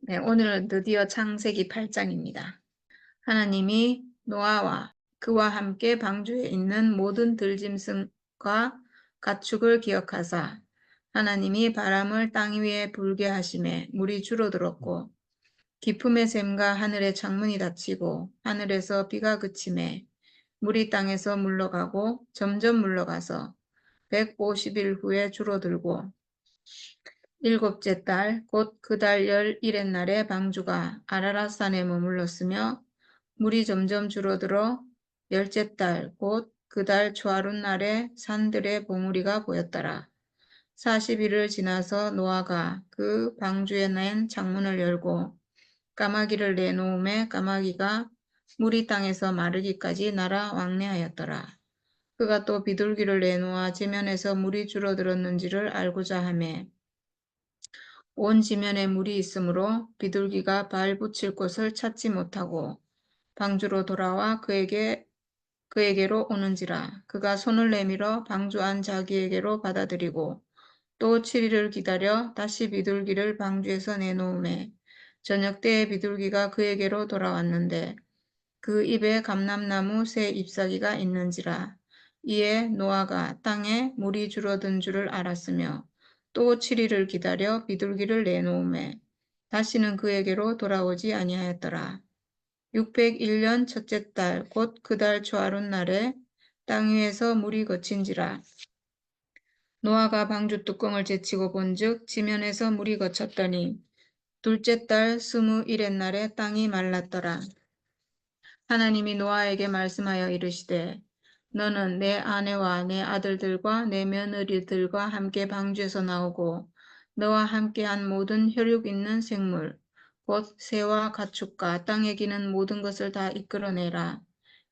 네, 오늘은 드디어 창세기 8장입니다. 하나님이 노아와 그와 함께 방주에 있는 모든 들짐승과 가축을 기억하사 하나님이 바람을 땅 위에 불게 하심에 물이 줄어들었고 기품의 샘과 하늘의 창문이 닫히고 하늘에서 비가 그침에 물이 땅에서 물러가고 점점 물러가서 150일 후에 줄어들고 일곱째 달 곧 그 달 열일의 날에 방주가 아라랏산에 머물렀으며 물이 점점 줄어들어 열째 달 곧 그 달 초하룻 날에 산들의 봉우리가 보였더라. 40일을 지나서 노아가 그 방주에 낸 창문을 열고 까마귀를 내놓음에 까마귀가 물이 땅에서 마르기까지 날아 왕래하였더라. 그가 또 비둘기를 내놓아 지면에서 물이 줄어들었는지를 알고자 하매 온 지면에 물이 있으므로 비둘기가 발 붙일 곳을 찾지 못하고 방주로 돌아와 그에게로 오는지라. 그가 손을 내밀어 방주 안 자기에게로 받아들이고 또 7일을 기다려 다시 비둘기를 방주에서 내놓음에 저녁 때에 비둘기가 그에게로 돌아왔는데 그 입에 감람나무 새 잎사귀가 있는지라. 이에 노아가 땅에 물이 줄어든 줄을 알았으며 또 7일을 기다려 비둘기를 내놓음에 다시는 그에게로 돌아오지 아니하였더라. 601년 첫째 달 곧 그 달 초하룻 날에 땅 위에서 물이 거친지라. 노아가 방주 뚜껑을 제치고 본즉 지면에서 물이 거쳤더니 둘째 달 21의 날에 땅이 말랐더라. 하나님이 노아에게 말씀하여 이르시되 너는 내 아내와 내 아들들과 내 며느리들과 함께 방주에서 나오고 너와 함께한 모든 혈육 있는 생물 곧 새와 가축과 땅에 기는 모든 것을 다 이끌어내라.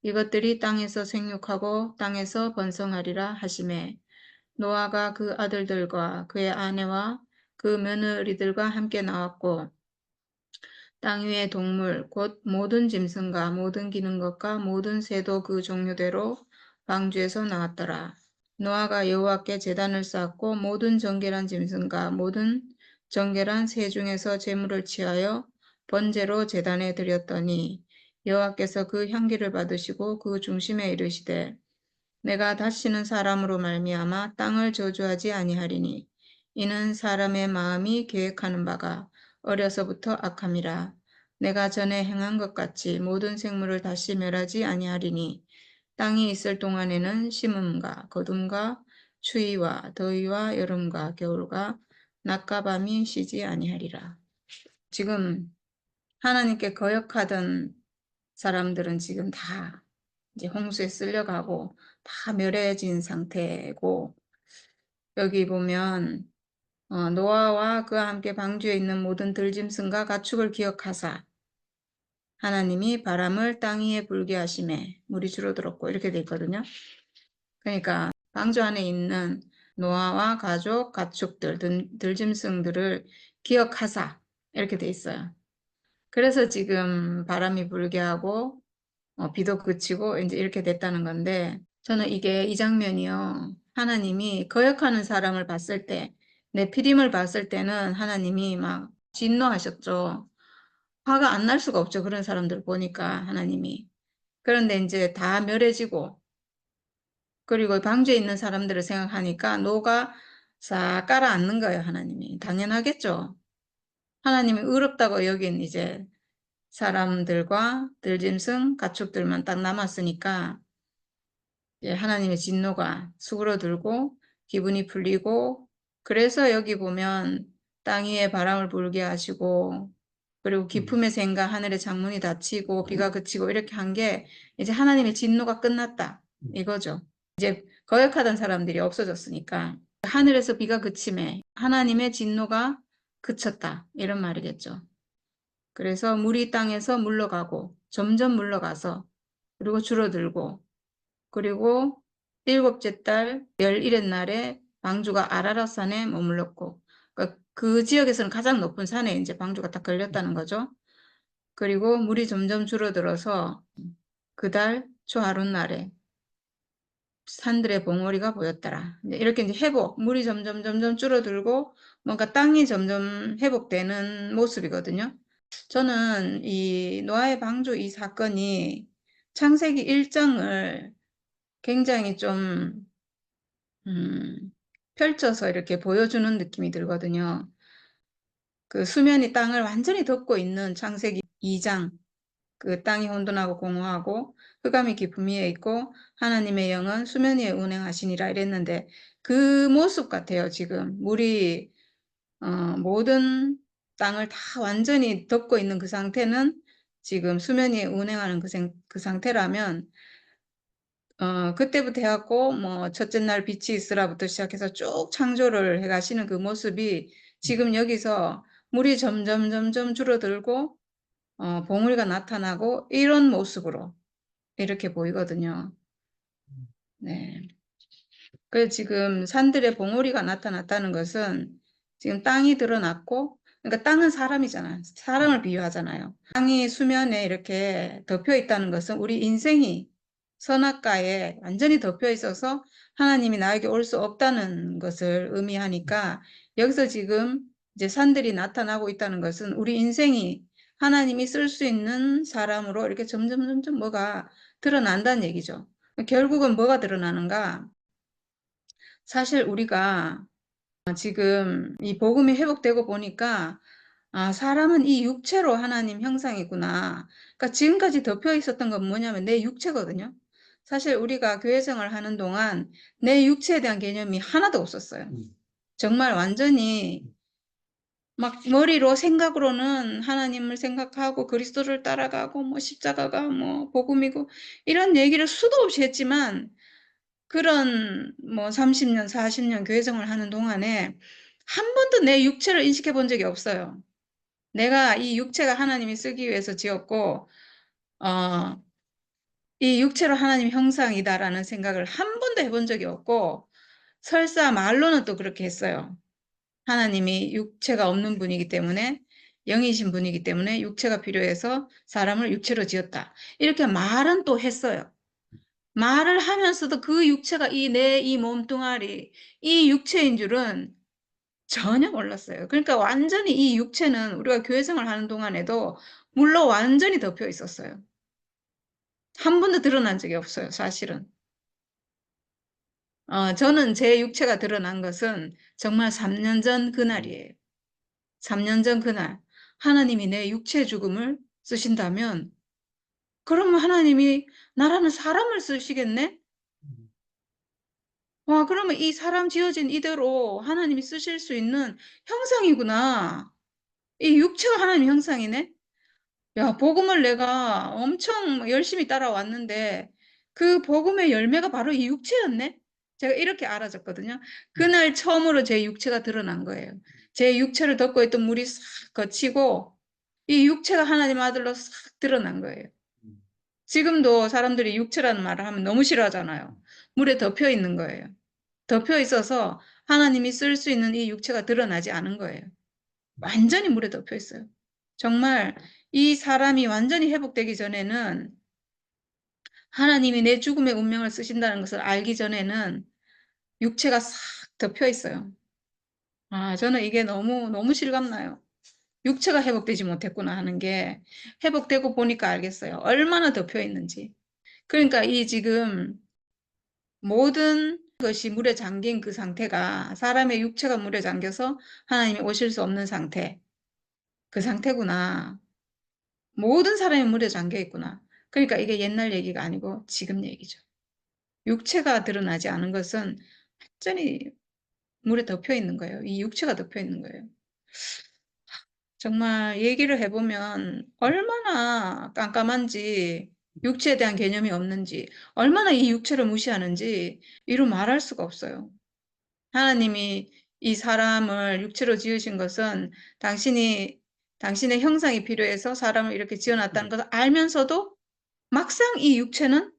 이것들이 땅에서 생육하고 땅에서 번성하리라 하시매 노아가 그 아들들과 그의 아내와 그 며느리들과 함께 나왔고 땅 위의 동물 곧 모든 짐승과 모든 기는 것과 모든 새도 그 종류대로 방주에서 나왔더라. 노아가 여호와께 제단을 쌓고 모든 정결한 짐승과 모든 정결한 새 중에서 제물을 취하여 번제로 제단에 드렸더니 여호와께서 그 향기를 받으시고 그 중심에 이르시되 내가 다시는 사람으로 말미암아 땅을 저주하지 아니하리니 이는 사람의 마음이 계획하는 바가 어려서부터 악함이라. 내가 전에 행한 것 같이 모든 생물을 다시 멸하지 아니하리니 땅이 있을 동안에는 심음과 거둠과 추위와 더위와 여름과 겨울과 낮과 밤이 쉬지 아니하리라. 지금 하나님께 거역하던 사람들은 지금 다 이제 홍수에 쓸려가고 다 멸해진 상태고 여기 보면 노아와 그와 함께 방주에 있는 모든 들짐승과 가축을 기억하사 하나님이 바람을 땅 위에 불게 하심에 물이 줄어들었고 이렇게 돼 있거든요. 그러니까 방주 안에 있는 노아와 가족, 가축들, 들짐승들을 기억하사 이렇게 돼 있어요. 그래서 지금 바람이 불게 하고 비도 그치고 이제 이렇게 됐다는 건데 저는 이 장면이요. 하나님이 거역하는 사람을 봤을 때 네피림을 봤을 때는 하나님이 막 진노하셨죠. 화가 안 날 수가 없죠. 그런 사람들 보니까 하나님이. 그런데 이제 다 멸해지고 그리고 방주에 있는 사람들을 생각하니까 노가 싹 깔아앉는 거예요. 하나님이. 당연하겠죠. 하나님이 의롭다고 여긴 이제 사람들과 들짐승, 가축들만 딱 남았으니까 하나님의 진노가 수그러들고 기분이 풀리고 그래서 여기 보면 땅 위에 바람을 불게 하시고 그리고 기품의 샘과 하늘의 창문이 닫히고 비가 그치고 이렇게 한 게 이제 하나님의 진노가 끝났다 이거죠. 이제 거역하던 사람들이 없어졌으니까 하늘에서 비가 그침에 하나님의 진노가 그쳤다 이런 말이겠죠. 그래서 물이 땅에서 물러가고 점점 물러가서 그리고 줄어들고 그리고 일곱째 달 열일의 날에 방주가 아라랏산에 머물렀고 그 지역에서는 가장 높은 산에 이제 방주가 딱 걸렸다는 거죠. 그리고 물이 점점 줄어들어서 그 달 초하룻 날에 산들의 봉우리가 보였더라. 이렇게 이제 물이 점점 줄어들고 뭔가 땅이 점점 회복되는 모습이거든요. 저는 이 노아의 방주 이 사건이 창세기 1장을 굉장히 좀 펼쳐서 이렇게 보여주는 느낌이 들거든요. 그 수면이 땅을 완전히 덮고 있는 창세기 2장, 그 땅이 혼돈하고 공허하고 흑암이 깊음 위에 있고 하나님의 영은 수면 위에 운행하시니라 이랬는데 그 모습 같아요. 지금 물이 모든 땅을 다 완전히 덮고 있는 그 상태는 지금 수면 위에 운행하는 그 상태라면 그때부터 해갖고 뭐 첫째 날 빛이 있으라부터 시작해서 쭉 창조를 해가시는 그 모습이 지금 여기서 물이 점점 줄어들고 봉우리가 나타나고 이런 모습으로 이렇게 보이거든요. 네. 그래서 지금 산들의 봉우리가 나타났다는 것은 지금 땅이 드러났고, 그러니까 땅은 사람이잖아요. 사람을 비유하잖아요. 땅이 수면에 이렇게 덮여 있다는 것은 우리 인생이 선악과에 완전히 덮여 있어서 하나님이 나에게 올 수 없다는 것을 의미하니까 여기서 지금 이제 산들이 나타나고 있다는 것은 우리 인생이 하나님이 쓸 수 있는 사람으로 이렇게 점점 뭐가 드러난다는 얘기죠. 결국은 뭐가 드러나는가? 사실 우리가 지금 이 복음이 회복되고 보니까 사람은 이 육체로 하나님 형상이구나. 그러니까 지금까지 덮여 있었던 건 뭐냐면 내 육체거든요. 사실 우리가 교회 생활을 하는 동안 내 육체에 대한 개념이 하나도 없었어요. 정말 완전히 막 머리로 생각으로는 하나님을 생각하고 그리스도를 따라가고 뭐 십자가가 뭐 복음이고 이런 얘기를 수도 없이 했지만 그런 뭐 30년, 40년 교회 생활을 하는 동안에 한 번도 내 육체를 인식해 본 적이 없어요. 내가 이 육체가 하나님이 쓰기 위해서 지었고, 이 육체로 하나님 형상이다라는 생각을 한 번도 해본 적이 없고, 설사 말로는 또 그렇게 했어요. 하나님이 육체가 없는 분이기 때문에, 영이신 분이기 때문에 육체가 필요해서 사람을 육체로 지었다. 이렇게 말은 또 했어요. 말을 하면서도 그 육체가 이 몸뚱아리, 이 육체인 줄은 전혀 몰랐어요. 그러니까 완전히 이 육체는 우리가 교회 생활 하는 동안에도 물로 완전히 덮여 있었어요. 한 번도 드러난 적이 없어요, 사실은. 저는 제 육체가 드러난 것은 정말 3년 전 그날이에요. 3년 전 그날. 하나님이 내 육체 죽음을 쓰신다면, 그러면 하나님이 나라는 사람을 쓰시겠네? 와, 그러면 이 사람 지어진 이대로 하나님이 쓰실 수 있는 형상이구나. 이 육체가 하나님 형상이네? 야, 복음을 내가 엄청 열심히 따라왔는데 그 복음의 열매가 바로 이 육체였네? 제가 이렇게 알아졌거든요. 그날 처음으로 제 육체가 드러난 거예요. 제 육체를 덮고 있던 물이 싹 거치고 이 육체가 하나님 아들로 싹 드러난 거예요. 지금도 사람들이 육체라는 말을 하면 너무 싫어하잖아요. 물에 덮여 있는 거예요. 덮여 있어서 하나님이 쓸 수 있는 이 육체가 드러나지 않은 거예요. 완전히 물에 덮여 있어요. 정말 이 사람이 완전히 회복되기 전에는 하나님이 내 죽음의 운명을 쓰신다는 것을 알기 전에는 육체가 싹 덮여 있어요. 저는 이게 너무 실감나요. 육체가 회복되지 못했구나 하는 게 회복되고 보니까 알겠어요. 얼마나 덮여 있는지. 그러니까 이 지금 모든 것이 물에 잠긴 그 상태가 사람의 육체가 물에 잠겨서 하나님이 오실 수 없는 상태. 그 상태구나. 모든 사람이 물에 잠겨 있구나. 그러니까 이게 옛날 얘기가 아니고 지금 얘기죠. 육체가 드러나지 않은 것은 완전히 물에 덮여 있는 거예요. 이 육체가 덮여 있는 거예요. 정말 얘기를 해보면 얼마나 깜깜한지, 육체에 대한 개념이 없는지, 얼마나 이 육체를 무시하는지 이루 말할 수가 없어요. 하나님이 이 사람을 육체로 지으신 것은 당신의 형상이 필요해서 사람을 이렇게 지어놨다는 것을 알면서도 막상 이 육체는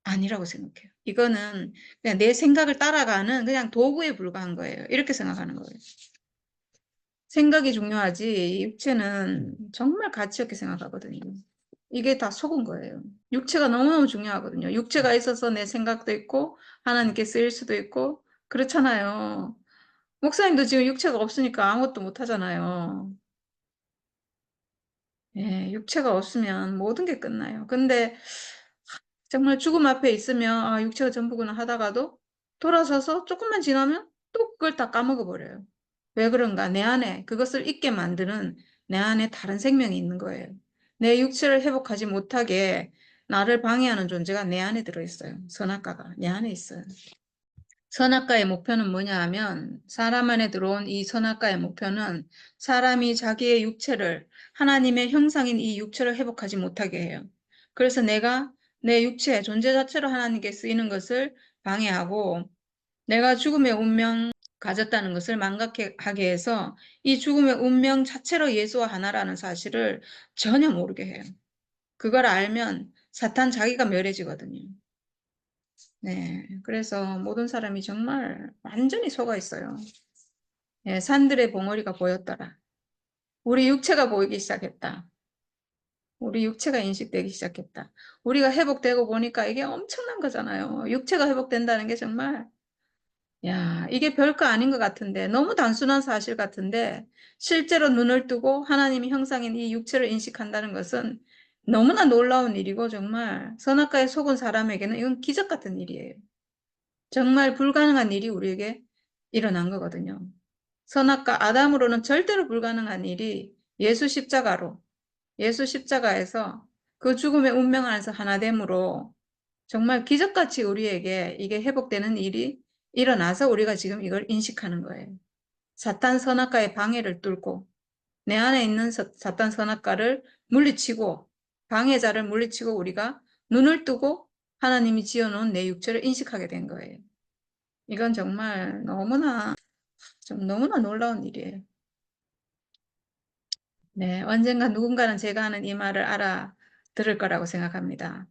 아니라고 생각해요. 이거는 그냥 내 생각을 따라가는 그냥 도구에 불과한 거예요. 이렇게 생각하는 거예요. 생각이 중요하지 육체는 정말 가치 없게 생각하거든요. 이게 다 속은 거예요. 육체가 너무너무 중요하거든요. 육체가 있어서 내 생각도 있고 하나님께 쓰일 수도 있고 그렇잖아요. 목사님도 지금 육체가 없으니까 아무것도 못 하잖아요. 예, 육체가 없으면 모든 게 끝나요. 근데 정말 죽음 앞에 있으면 아, 육체가 전부구나 하다가도 돌아서서 조금만 지나면 또 그걸 다 까먹어 버려요. 왜 그런가? 내 안에 그것을 잊게 만드는 내 안에 다른 생명이 있는 거예요. 내 육체를 회복하지 못하게 나를 방해하는 존재가 내 안에 들어있어요. 선악과가 내 안에 있어요. 선악과의 목표는 뭐냐 하면 사람 안에 들어온 이 선악과의 목표는 사람이 자기의 육체를 하나님의 형상인 이 육체를 회복하지 못하게 해요. 그래서 내가 내 육체, 존재 자체로 하나님께 쓰이는 것을 방해하고 내가 죽음의 운명 가졌다는 것을 망각하게 해서 이 죽음의 운명 자체로 예수와 하나라는 사실을 전혀 모르게 해요. 그걸 알면 사탄 자기가 멸해지거든요. 네, 그래서 모든 사람이 정말 완전히 속아 있어요. 예, 산들의 봉우리가 보였더라. 우리 육체가 보이기 시작했다. 우리 육체가 인식되기 시작했다. 우리가 회복되고 보니까 이게 엄청난 거잖아요. 육체가 회복된다는 게 정말, 야, 이게 별거 아닌 것 같은데, 너무 단순한 사실 같은데, 실제로 눈을 뜨고 하나님의 형상인 이 육체를 인식한다는 것은 너무나 놀라운 일이고, 정말 선악과에 속은 사람에게는 이건 기적 같은 일이에요. 정말 불가능한 일이 우리에게 일어난 거거든요. 선악과 아담으로는 절대로 불가능한 일이 예수 십자가에서 그 죽음의 운명 안에서 하나됨으로 정말 기적같이 우리에게 이게 회복되는 일이 일어나서 우리가 지금 이걸 인식하는 거예요. 사탄 선악과의 방해를 뚫고 내 안에 있는 사탄 선악과를 물리치고 방해자를 물리치고 우리가 눈을 뜨고 하나님이 지어놓은 내 육체를 인식하게 된 거예요. 이건 정말 너무나 놀라운 일이에요. 네, 언젠가 누군가는 제가 하는 이 말을 알아들을 거라고 생각합니다.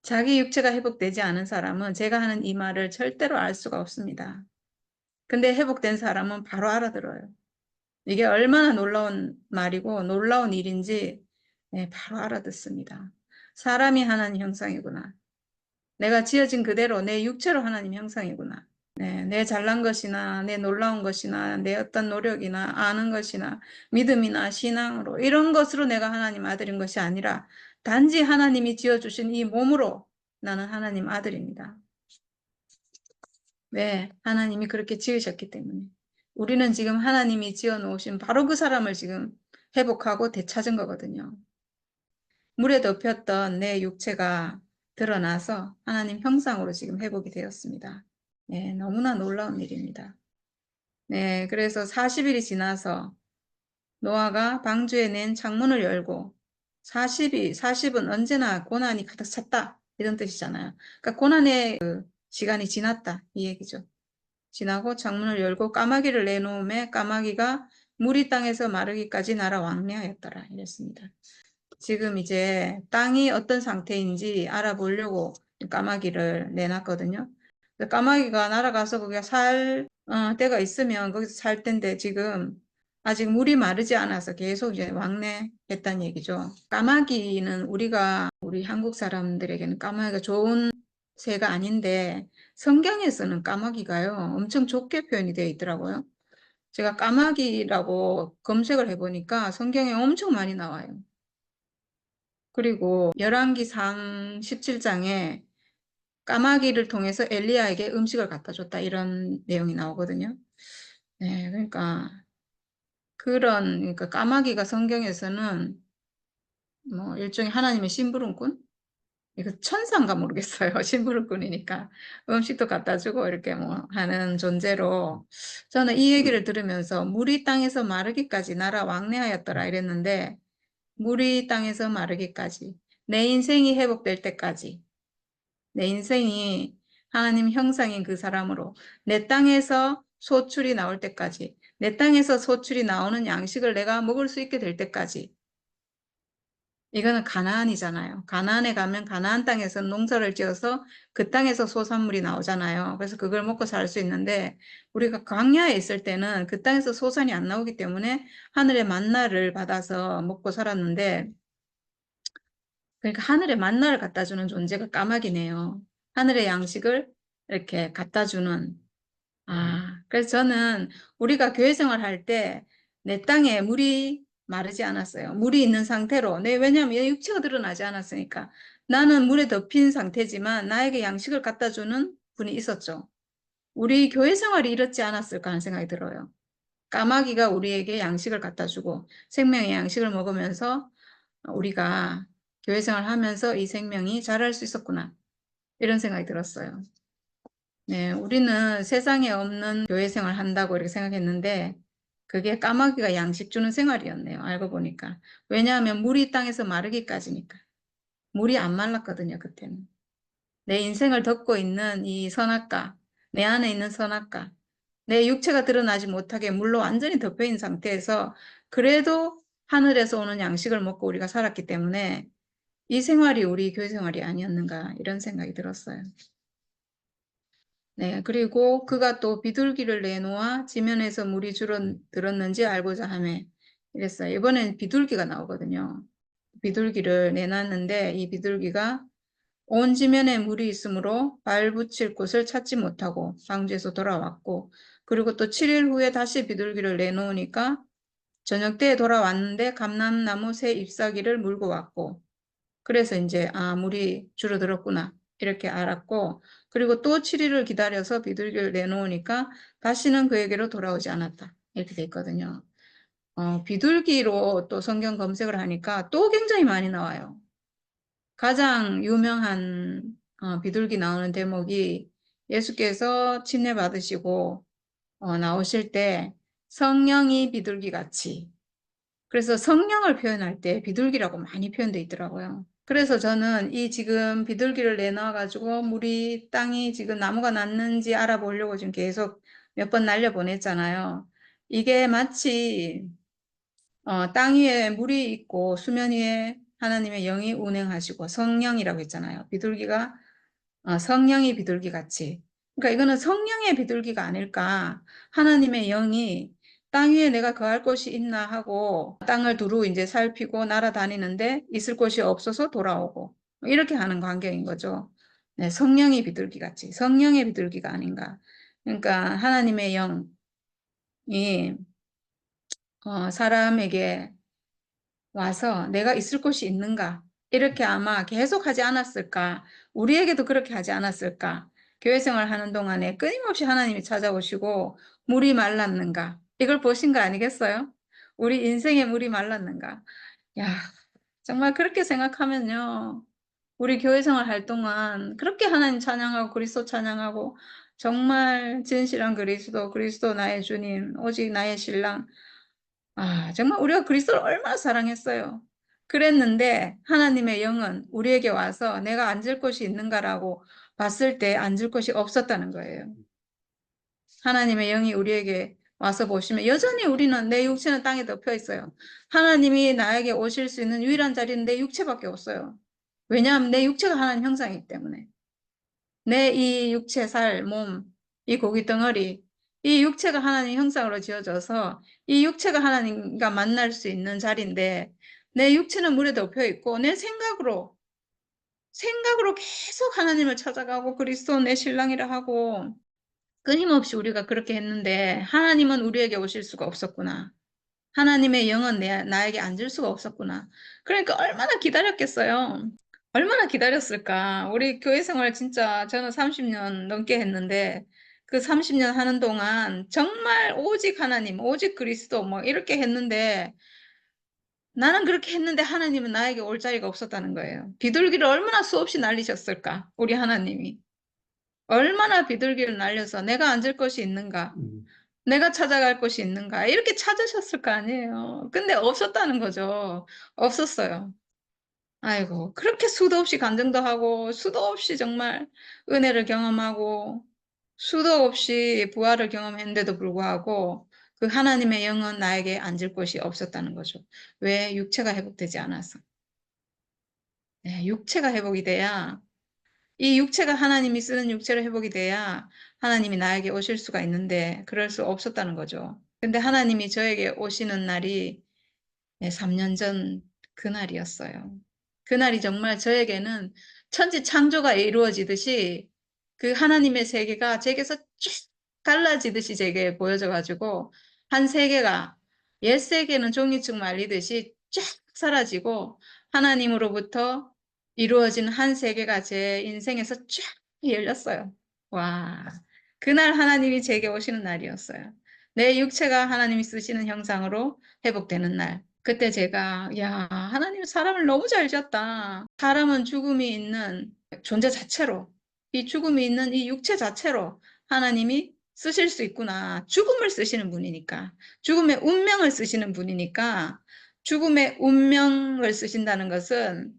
자기 육체가 회복되지 않은 사람은 제가 하는 이 말을 절대로 알 수가 없습니다. 근데 회복된 사람은 바로 알아들어요. 이게 얼마나 놀라운 말이고 놀라운 일인지 네, 바로 알아듣습니다. 사람이 하나님 형상이구나. 내가 지어진 그대로 내 육체로 하나님 형상이구나. 네, 내 잘난 것이나 내 놀라운 것이나 내 어떤 노력이나 아는 것이나 믿음이나 신앙으로 이런 것으로 내가 하나님 아들인 것이 아니라 단지 하나님이 지어주신 이 몸으로 나는 하나님 아들입니다. 왜? 하나님이 그렇게 지으셨기 때문에. 우리는 지금 하나님이 지어 놓으신 바로 그 사람을 지금 회복하고 되찾은 거거든요. 물에 덮였던 내 육체가 드러나서 하나님 형상으로 지금 회복이 되었습니다. 네, 너무나 놀라운 일입니다. 네, 그래서 40일이 지나서 노아가 방주에 낸 창문을 열고 40은 언제나 고난이 가득 찼다 이런 뜻이잖아요. 그러니까 고난의 그 시간이 지났다 이 얘기죠. 지나고 창문을 열고 까마귀를 내놓음에 까마귀가 물이 땅에서 마르기까지 날아 왕래하였더라 이랬습니다. 지금 이제 땅이 어떤 상태인지 알아보려고 까마귀를 내놨거든요. 까마귀가 날아가서 거기가 살 때가 있으면 거기서 살 텐데 지금 아직 물이 마르지 않아서 계속 이제 왕래했다는 얘기죠. 까마귀는 우리 한국 사람들에게는 까마귀가 좋은 새가 아닌데 성경에서는 까마귀가요 엄청 좋게 표현이 되어 있더라고요. 제가 까마귀라고 검색을 해보니까 성경에 엄청 많이 나와요. 그리고 열왕기상 17장에 까마귀를 통해서 엘리야에게 음식을 갖다 줬다 이런 내용이 나오거든요. 네, 그러니까 까마귀가 성경에서는 뭐 일종의 하나님의 심부름꾼? 이거 천사인가 모르겠어요. 심부름꾼이니까 음식도 갖다 주고 이렇게 뭐 하는 존재로 저는 이 얘기를 들으면서 물이 땅에서 마르기까지 나라 왕래하였더라 이랬는데 물이 땅에서 마르기까지 내 인생이 회복될 때까지 내 인생이 하나님 형상인 그 사람으로 내 땅에서 소출이 나올 때까지 내 땅에서 소출이 나오는 양식을 내가 먹을 수 있게 될 때까지 이거는 가나안이잖아요. 가나안에 가면 가나안 땅에서 농사를 지어서 그 땅에서 소산물이 나오잖아요. 그래서 그걸 먹고 살 수 있는데 우리가 광야에 있을 때는 그 땅에서 소산이 안 나오기 때문에 하늘의 만나를 받아서 먹고 살았는데 그러니까 하늘의 만나를 갖다 주는 존재가 까마귀네요. 하늘의 양식을 이렇게 갖다 주는. 그래서 저는 우리가 교회 생활할 때 내 땅에 물이 마르지 않았어요. 물이 있는 상태로. 왜냐하면 내 육체가 드러나지 않았으니까. 나는 물에 덮인 상태지만 나에게 양식을 갖다 주는 분이 있었죠. 우리 교회 생활이 이렇지 않았을까 하는 생각이 들어요. 까마귀가 우리에게 양식을 갖다 주고 생명의 양식을 먹으면서 우리가 교회 생활을 하면서 이 생명이 자랄 수 있었구나. 이런 생각이 들었어요. 네, 우리는 세상에 없는 교회 생활 한다고 이렇게 생각했는데 그게 까마귀가 양식 주는 생활이었네요. 알고 보니까. 왜냐하면 물이 땅에서 마르기까지니까. 물이 안 말랐거든요, 그때는. 내 인생을 덮고 있는 이 선악과, 내 안에 있는 선악과, 내 육체가 드러나지 못하게 물로 완전히 덮여 있는 상태에서 그래도 하늘에서 오는 양식을 먹고 우리가 살았기 때문에 이 생활이 우리 교회 생활이 아니었는가 이런 생각이 들었어요. 네, 그리고 그가 또 비둘기를 내놓아 지면에서 물이 줄어들었는지 알고자 하매 이랬어요. 이번엔 비둘기가 나오거든요. 비둘기를 내놨는데 이 비둘기가 온 지면에 물이 있으므로 발 붙일 곳을 찾지 못하고 방주에서 돌아왔고 그리고 또 7일 후에 다시 비둘기를 내놓으니까 저녁 때에 돌아왔는데 감람나무 새 잎사귀를 물고 왔고 그래서 이제 물이 줄어들었구나 이렇게 알았고 그리고 또 7일을 기다려서 비둘기를 내놓으니까 다시는 그에게로 돌아오지 않았다 이렇게 돼 있거든요. 비둘기로 또 성경 검색을 하니까 또 굉장히 많이 나와요. 가장 유명한 비둘기 나오는 대목이 예수께서 침례 받으시고 나오실 때 성령이 비둘기 같이 그래서 성령을 표현할 때 비둘기라고 많이 표현되어 있더라고요. 그래서 저는 이 지금 비둘기를 내놔가지고 물이 땅이 지금 나무가 났는지 알아보려고 지금 계속 몇 번 날려보냈잖아요. 이게 마치 땅 위에 물이 있고 수면 위에 하나님의 영이 운행하시고 성령이라고 했잖아요. 비둘기가 성령이 비둘기 같이. 그러니까 이거는 성령의 비둘기가 아닐까. 하나님의 영이 땅 위에 내가 거할 곳이 있나 하고 땅을 두루 이제 살피고 날아다니는데 있을 곳이 없어서 돌아오고 이렇게 하는 광경인 거죠. 네, 성령이 비둘기 같이. 성령의 비둘기가 아닌가. 그러니까 하나님의 영이 사람에게 와서 내가 있을 곳이 있는가? 이렇게 아마 계속 하지 않았을까? 우리에게도 그렇게 하지 않았을까? 교회 생활 하는 동안에 끊임없이 하나님이 찾아오시고 물이 말랐는가? 이걸 보신 거 아니겠어요? 우리 인생에 물이 말랐는가? 야, 정말 그렇게 생각하면요. 우리 교회 생활 할 동안 그렇게 하나님 찬양하고 그리스도 찬양하고 정말 진실한 그리스도, 그리스도 나의 주님, 오직 나의 신랑 정말 우리가 그리스도를 얼마나 사랑했어요. 그랬는데 하나님의 영은 우리에게 와서 내가 앉을 곳이 있는가라고 봤을 때 앉을 곳이 없었다는 거예요. 하나님의 영이 우리에게 와서 보시면 여전히 우리는 내 육체는 땅에 덮여 있어요. 하나님이 나에게 오실 수 있는 유일한 자리는 내 육체밖에 없어요. 왜냐하면 내 육체가 하나님 형상이기 때문에. 내 이 육체, 살, 몸, 이 고기 덩어리, 이 육체가 하나님 형상으로 지어져서 이 육체가 하나님과 만날 수 있는 자리인데 내 육체는 물에 덮여 있고 내 생각으로 계속 하나님을 찾아가고 그리스도 내 신랑이라 하고 끊임없이 우리가 그렇게 했는데 하나님은 우리에게 오실 수가 없었구나. 하나님의 영은 나에게 앉을 수가 없었구나. 그러니까 얼마나 기다렸겠어요. 얼마나 기다렸을까? 우리 교회 생활 진짜 저는 30년 넘게 했는데 그 30년 하는 동안 정말 오직 하나님, 오직 그리스도 뭐 이렇게 했는데 나는 그렇게 했는데 하나님은 나에게 올 자리가 없었다는 거예요. 비둘기를 얼마나 수없이 날리셨을까? 우리 하나님이. 얼마나 비둘기를 날려서 내가 앉을 곳이 있는가? 내가 찾아갈 곳이 있는가? 이렇게 찾으셨을 거 아니에요. 근데 없었다는 거죠. 없었어요. 아이고, 그렇게 수도 없이 간증도 하고, 수도 없이 정말 은혜를 경험하고, 수도 없이 부활을 경험했는데도 불구하고, 그 하나님의 영은 나에게 앉을 곳이 없었다는 거죠. 왜? 육체가 회복되지 않아서. 네, 육체가 회복이 돼야, 이 육체가 하나님이 쓰는 육체로 회복이 돼야 하나님이 나에게 오실 수가 있는데, 그럴 수 없었다는 거죠. 근데 하나님이 저에게 오시는 날이 3년 전 그날이었어요. 그날이 정말 저에게는 천지 창조가 이루어지듯이 그 하나님의 세계가 제게서 쭉 갈라지듯이 제게 보여져가지고 한 세계가 옛세계는 종이축 말리듯이 쫙 사라지고 하나님으로부터 이루어진 한 세계가 제 인생에서 쫙 열렸어요. 와, 그날 하나님이 제게 오시는 날이었어요. 내 육체가 하나님이 쓰시는 형상으로 회복되는 날. 그때 제가 야, 하나님 사람을 너무 잘 지었다. 사람은 죽음이 있는 존재 자체로, 이 죽음이 있는 이 육체 자체로 하나님이 쓰실 수 있구나. 죽음을 쓰시는 분이니까. 죽음의 운명을 쓰시는 분이니까 죽음의 운명을 쓰신다는 것은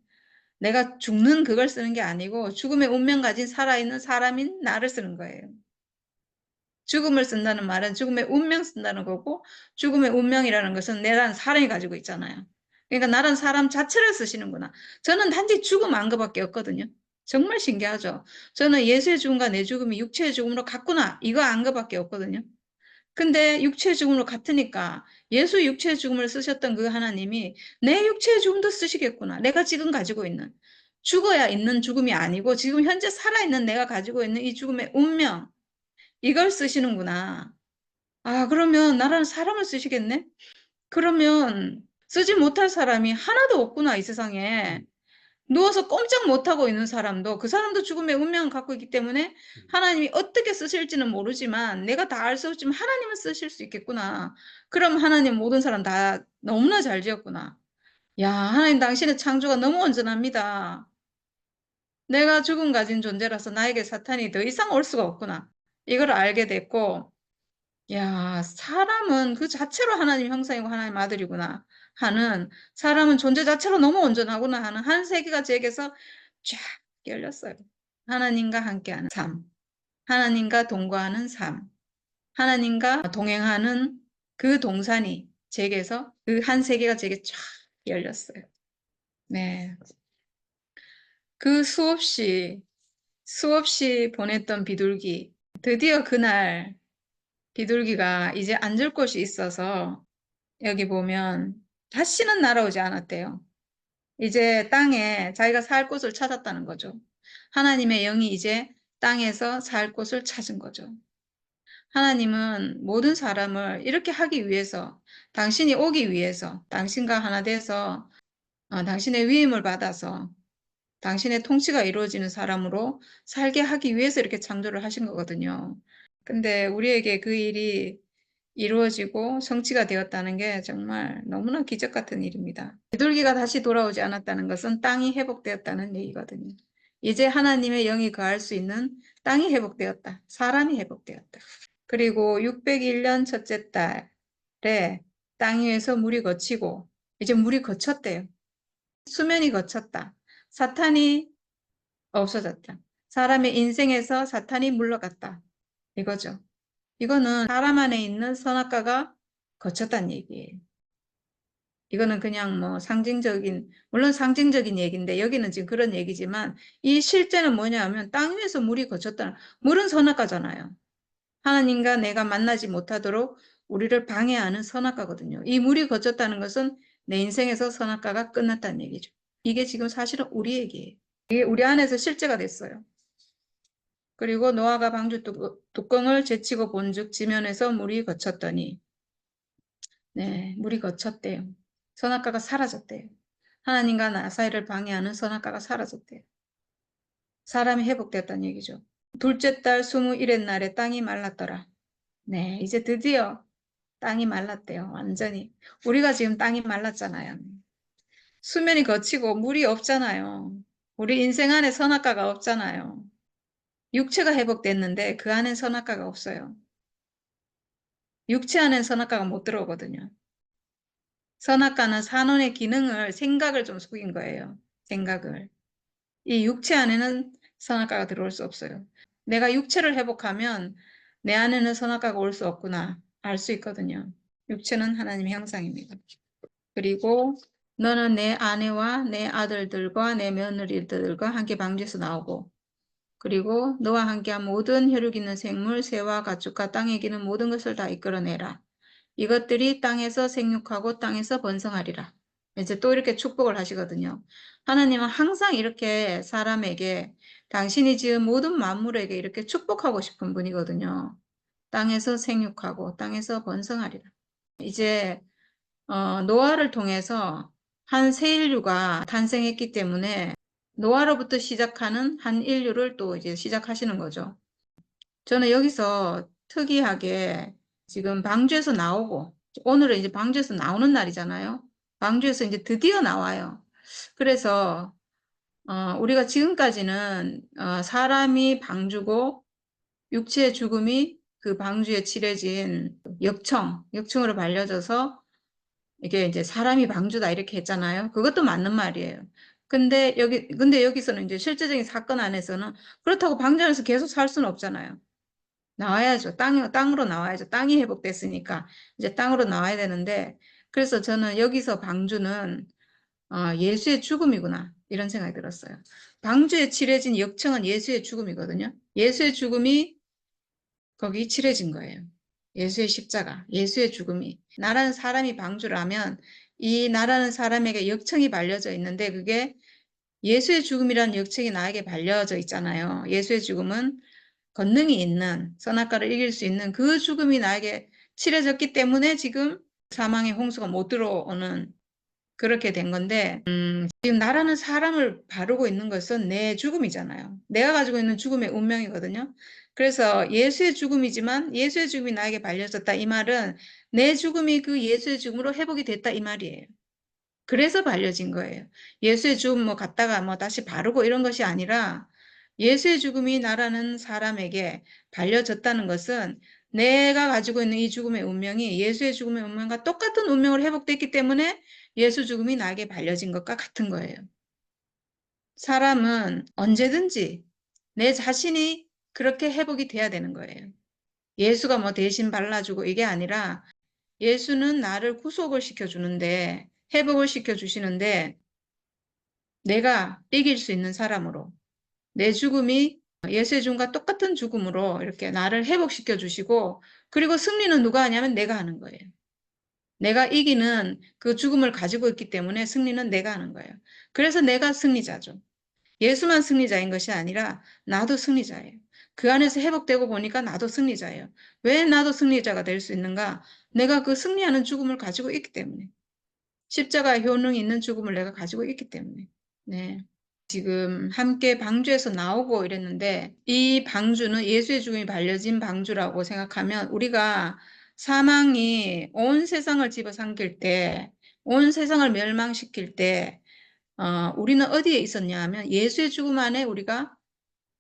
내가 죽는 그걸 쓰는 게 아니고 죽음의 운명 가진 살아있는 사람인 나를 쓰는 거예요. 죽음을 쓴다는 말은 죽음의 운명 쓴다는 거고 죽음의 운명이라는 것은 내라는 사람이 가지고 있잖아요. 그러니까 나라는 사람 자체를 쓰시는구나. 저는 단지 죽음 안 거밖에 없거든요. 정말 신기하죠. 저는 예수의 죽음과 내 죽음이 육체의 죽음으로 같구나. 이거 안 거밖에 없거든요. 근데 육체의 죽음으로 같으니까 예수 육체의 죽음을 쓰셨던 그 하나님이 내 육체의 죽음도 쓰시겠구나. 내가 지금 가지고 있는 죽어야 있는 죽음이 아니고 지금 현재 살아있는 내가 가지고 있는 이 죽음의 운명 이걸 쓰시는구나. 아, 그러면 나라는 사람을 쓰시겠네? 그러면 쓰지 못할 사람이 하나도 없구나, 이 세상에. 누워서 꼼짝 못하고 있는 사람도 그 사람도 죽음의 운명을 갖고 있기 때문에 하나님이 어떻게 쓰실지는 모르지만 내가 다 알 수 없지만 하나님은 쓰실 수 있겠구나. 그럼 하나님 모든 사람 다 너무나 잘 지었구나. 야, 하나님 당신의 창조가 너무 온전합니다. 내가 죽음 가진 존재라서 나에게 사탄이 더 이상 올 수가 없구나. 이걸 알게 됐고 야, 사람은 그 자체로 하나님 형상이고 하나님 아들이구나 하는 사람은 존재 자체로 너무 온전하구나 하는 한 세계가 제게서 쫙 열렸어요. 하나님과 함께하는 삶, 하나님과 동거하는 삶, 하나님과 동행하는 그 동산이 제게서 그 한 세계가 제게 쫙 열렸어요. 네. 그 수없이 보냈던 비둘기, 드디어 그날 비둘기가 이제 앉을 곳이 있어서 여기 보면 다시는 날아오지 않았대요. 이제 땅에 자기가 살 곳을 찾았다는 거죠. 하나님의 영이 이제 땅에서 살 곳을 찾은 거죠. 하나님은 모든 사람을 이렇게 하기 위해서 당신이 오기 위해서 당신과 하나 돼서 당신의 위임을 받아서 당신의 통치가 이루어지는 사람으로 살게 하기 위해서 이렇게 창조를 하신 거거든요. 근데 우리에게 그 일이 이루어지고 성취가 되었다는 게 정말 너무나 기적 같은 일입니다. 비둘기가 다시 돌아오지 않았다는 것은 땅이 회복되었다는 얘기거든요. 이제 하나님의 영이 거할 수 있는 땅이 회복되었다. 사람이 회복되었다. 그리고 601년 첫째 달에 땅 위에서 물이 거치고 이제 물이 거쳤대요. 수면이 거쳤다. 사탄이 없어졌다. 사람의 인생에서 사탄이 물러갔다. 이거죠. 이거는 사람 안에 있는 선악과가 거쳤다는 얘기예요. 이거는 그냥 뭐 상징적인, 물론 상징적인 얘기인데 여기는 지금 그런 얘기지만 이 실제는 뭐냐 하면 땅 위에서 물이 거쳤다는, 물은 선악과잖아요. 하나님과 내가 만나지 못하도록 우리를 방해하는 선악과거든요. 이 물이 거쳤다는 것은 내 인생에서 선악과가 끝났다는 얘기죠. 이게 지금 사실은 우리 얘기예요. 이게 우리 안에서 실제가 됐어요. 그리고 노아가 방주 뚜껑을 제치고 본즉 지면에서 물이 거쳤더니 네, 물이 거쳤대요. 선악과가 사라졌대요. 하나님과 나 사이를 방해하는 선악과가 사라졌대요. 사람이 회복됐다는 얘기죠. 둘째 달 21일 날에 땅이 말랐더라. 네, 이제 드디어 땅이 말랐대요. 완전히. 우리가 지금 땅이 말랐잖아요. 수면이 거치고 물이 없잖아요. 우리 인생 안에 선악과가 없잖아요. 육체가 회복됐는데 그 안에 선악과가 없어요. 육체 안에 선악과가 못 들어오거든요. 선악과는 산원의 기능을, 생각을 좀 속인 거예요. 생각을. 이 육체 안에는 선악과가 들어올 수 없어요. 내가 육체를 회복하면 내 안에는 선악과가 올 수 없구나 알 수 있거든요. 육체는 하나님의 형상입니다. 그리고 너는 내 아내와 내 아들들과 내 며느리들과 함께 방주에서 나오고 그리고 너와 함께한 모든 혈육 있는 생물, 새와 가축과 땅에 기는 모든 것을 다 이끌어내라. 이것들이 땅에서 생육하고 땅에서 번성하리라. 이제 또 이렇게 축복을 하시거든요. 하나님은 항상 이렇게 사람에게 당신이 지은 모든 만물에게 이렇게 축복하고 싶은 분이거든요. 땅에서 생육하고 땅에서 번성하리라. 이제 노아를 통해서 한 새 인류가 탄생했기 때문에 노아로부터 시작하는 한 인류를 또 이제 시작하시는 거죠. 저는 여기서 특이하게 지금 방주에서 나오고, 오늘은 이제 방주에서 나오는 날이잖아요. 방주에서 이제 드디어 나와요. 그래서 우리가 지금까지는 사람이 방주고 육체의 죽음이 그 방주에 칠해진 역청으로 발려져서 이게 이제 사람이 방주다 이렇게 했잖아요. 그것도 맞는 말이에요. 근데 여기서는 이제 실제적인 사건 안에서는 그렇다고 방주 안에서 계속 살 수는 없잖아요. 나와야죠. 땅으로 나와야죠. 땅이 회복됐으니까 이제 땅으로 나와야 되는데, 그래서 저는 여기서 방주는 예수의 죽음이구나 이런 생각이 들었어요. 방주에 칠해진 역청은 예수의 죽음이거든요. 예수의 죽음이 거기 칠해진 거예요. 예수의 십자가, 예수의 죽음이. 나라는 사람이 방주라면 이 나라는 사람에게 역청이 발려져 있는데 그게 예수의 죽음이라는 역청이 나에게 발려져 있잖아요. 예수의 죽음은 권능이 있는, 선악과를 이길 수 있는 그 죽음이 나에게 칠해졌기 때문에 지금 사망의 홍수가 못 들어오는 그렇게 된 건데, 지금 나라는 사람을 바르고 있는 것은 내 죽음이잖아요. 내가 가지고 있는 죽음의 운명이거든요. 그래서 예수의 죽음이지만 예수의 죽음이 나에게 발려졌다. 이 말은 내 죽음이 그 예수의 죽음으로 회복이 됐다. 이 말이에요. 그래서 발려진 거예요. 예수의 죽음 뭐 갖다가 뭐 다시 바르고 이런 것이 아니라 예수의 죽음이 나라는 사람에게 발려졌다는 것은 내가 가지고 있는 이 죽음의 운명이 예수의 죽음의 운명과 똑같은 운명을 회복됐기 때문에 예수 죽음이 나에게 발려진 것과 같은 거예요. 사람은 언제든지 내 자신이 그렇게 회복이 돼야 되는 거예요. 예수가 뭐 대신 발라주고 이게 아니라 예수는 나를 구속을 시켜주는데 회복을 시켜주시는데 내가 이길 수 있는 사람으로 내 죽음이 예수의 죽음과 똑같은 죽음으로 이렇게 나를 회복시켜 주시고 그리고 승리는 누가 하냐면 내가 하는 거예요. 내가 이기는 그 죽음을 가지고 있기 때문에 승리는 내가 하는 거예요. 그래서 내가 승리자죠. 예수만 승리자인 것이 아니라 나도 승리자예요. 그 안에서 회복되고 보니까 나도 승리자예요. 왜 나도 승리자가 될 수 있는가? 내가 그 승리하는 죽음을 가지고 있기 때문에. 십자가의 효능이 있는 죽음을 내가 가지고 있기 때문에. 네. 지금 함께 방주에서 나오고 이랬는데 이 방주는 예수의 죽음이 발려진 방주라고 생각하면 우리가 사망이 온 세상을 집어삼킬 때, 온 세상을 멸망시킬 때 우리는 어디에 있었냐 하면 예수의 죽음 안에 우리가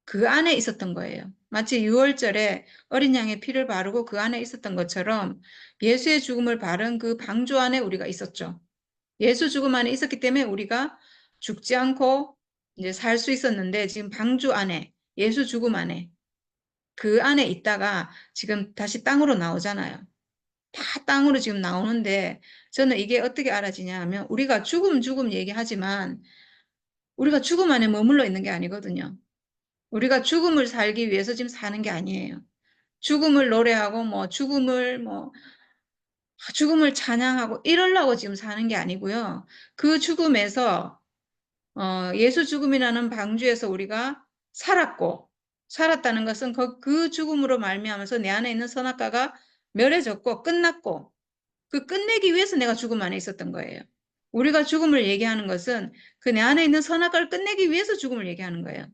그 안에 있었던 거예요. 마치 유월절에 어린 양의 피를 바르고 그 안에 있었던 것처럼 예수의 죽음을 바른 그 방주 안에 우리가 있었죠. 예수 죽음 안에 있었기 때문에 우리가 죽지 않고 이제 살 수 있었는데 지금 방주 안에 예수 죽음 안에 그 안에 있다가 지금 다시 땅으로 나오잖아요. 다 땅으로 지금 나오는데 저는 이게 어떻게 알아지냐 하면 우리가 죽음 얘기하지만 우리가 죽음 안에 머물러 있는 게 아니거든요. 우리가 죽음을 살기 위해서 지금 사는 게 아니에요. 죽음을 노래하고 죽음을 찬양하고 이러려고 지금 사는 게 아니고요. 그 죽음에서 예수 죽음이라는 방주에서 우리가 살았다는 것은 그 죽음으로 말미암아서 내 안에 있는 선악과가 멸해졌고 끝났고 그 끝내기 위해서 내가 죽음 안에 있었던 거예요. 우리가 죽음을 얘기하는 것은 그 내 안에 있는 선악과를 끝내기 위해서 죽음을 얘기하는 거예요.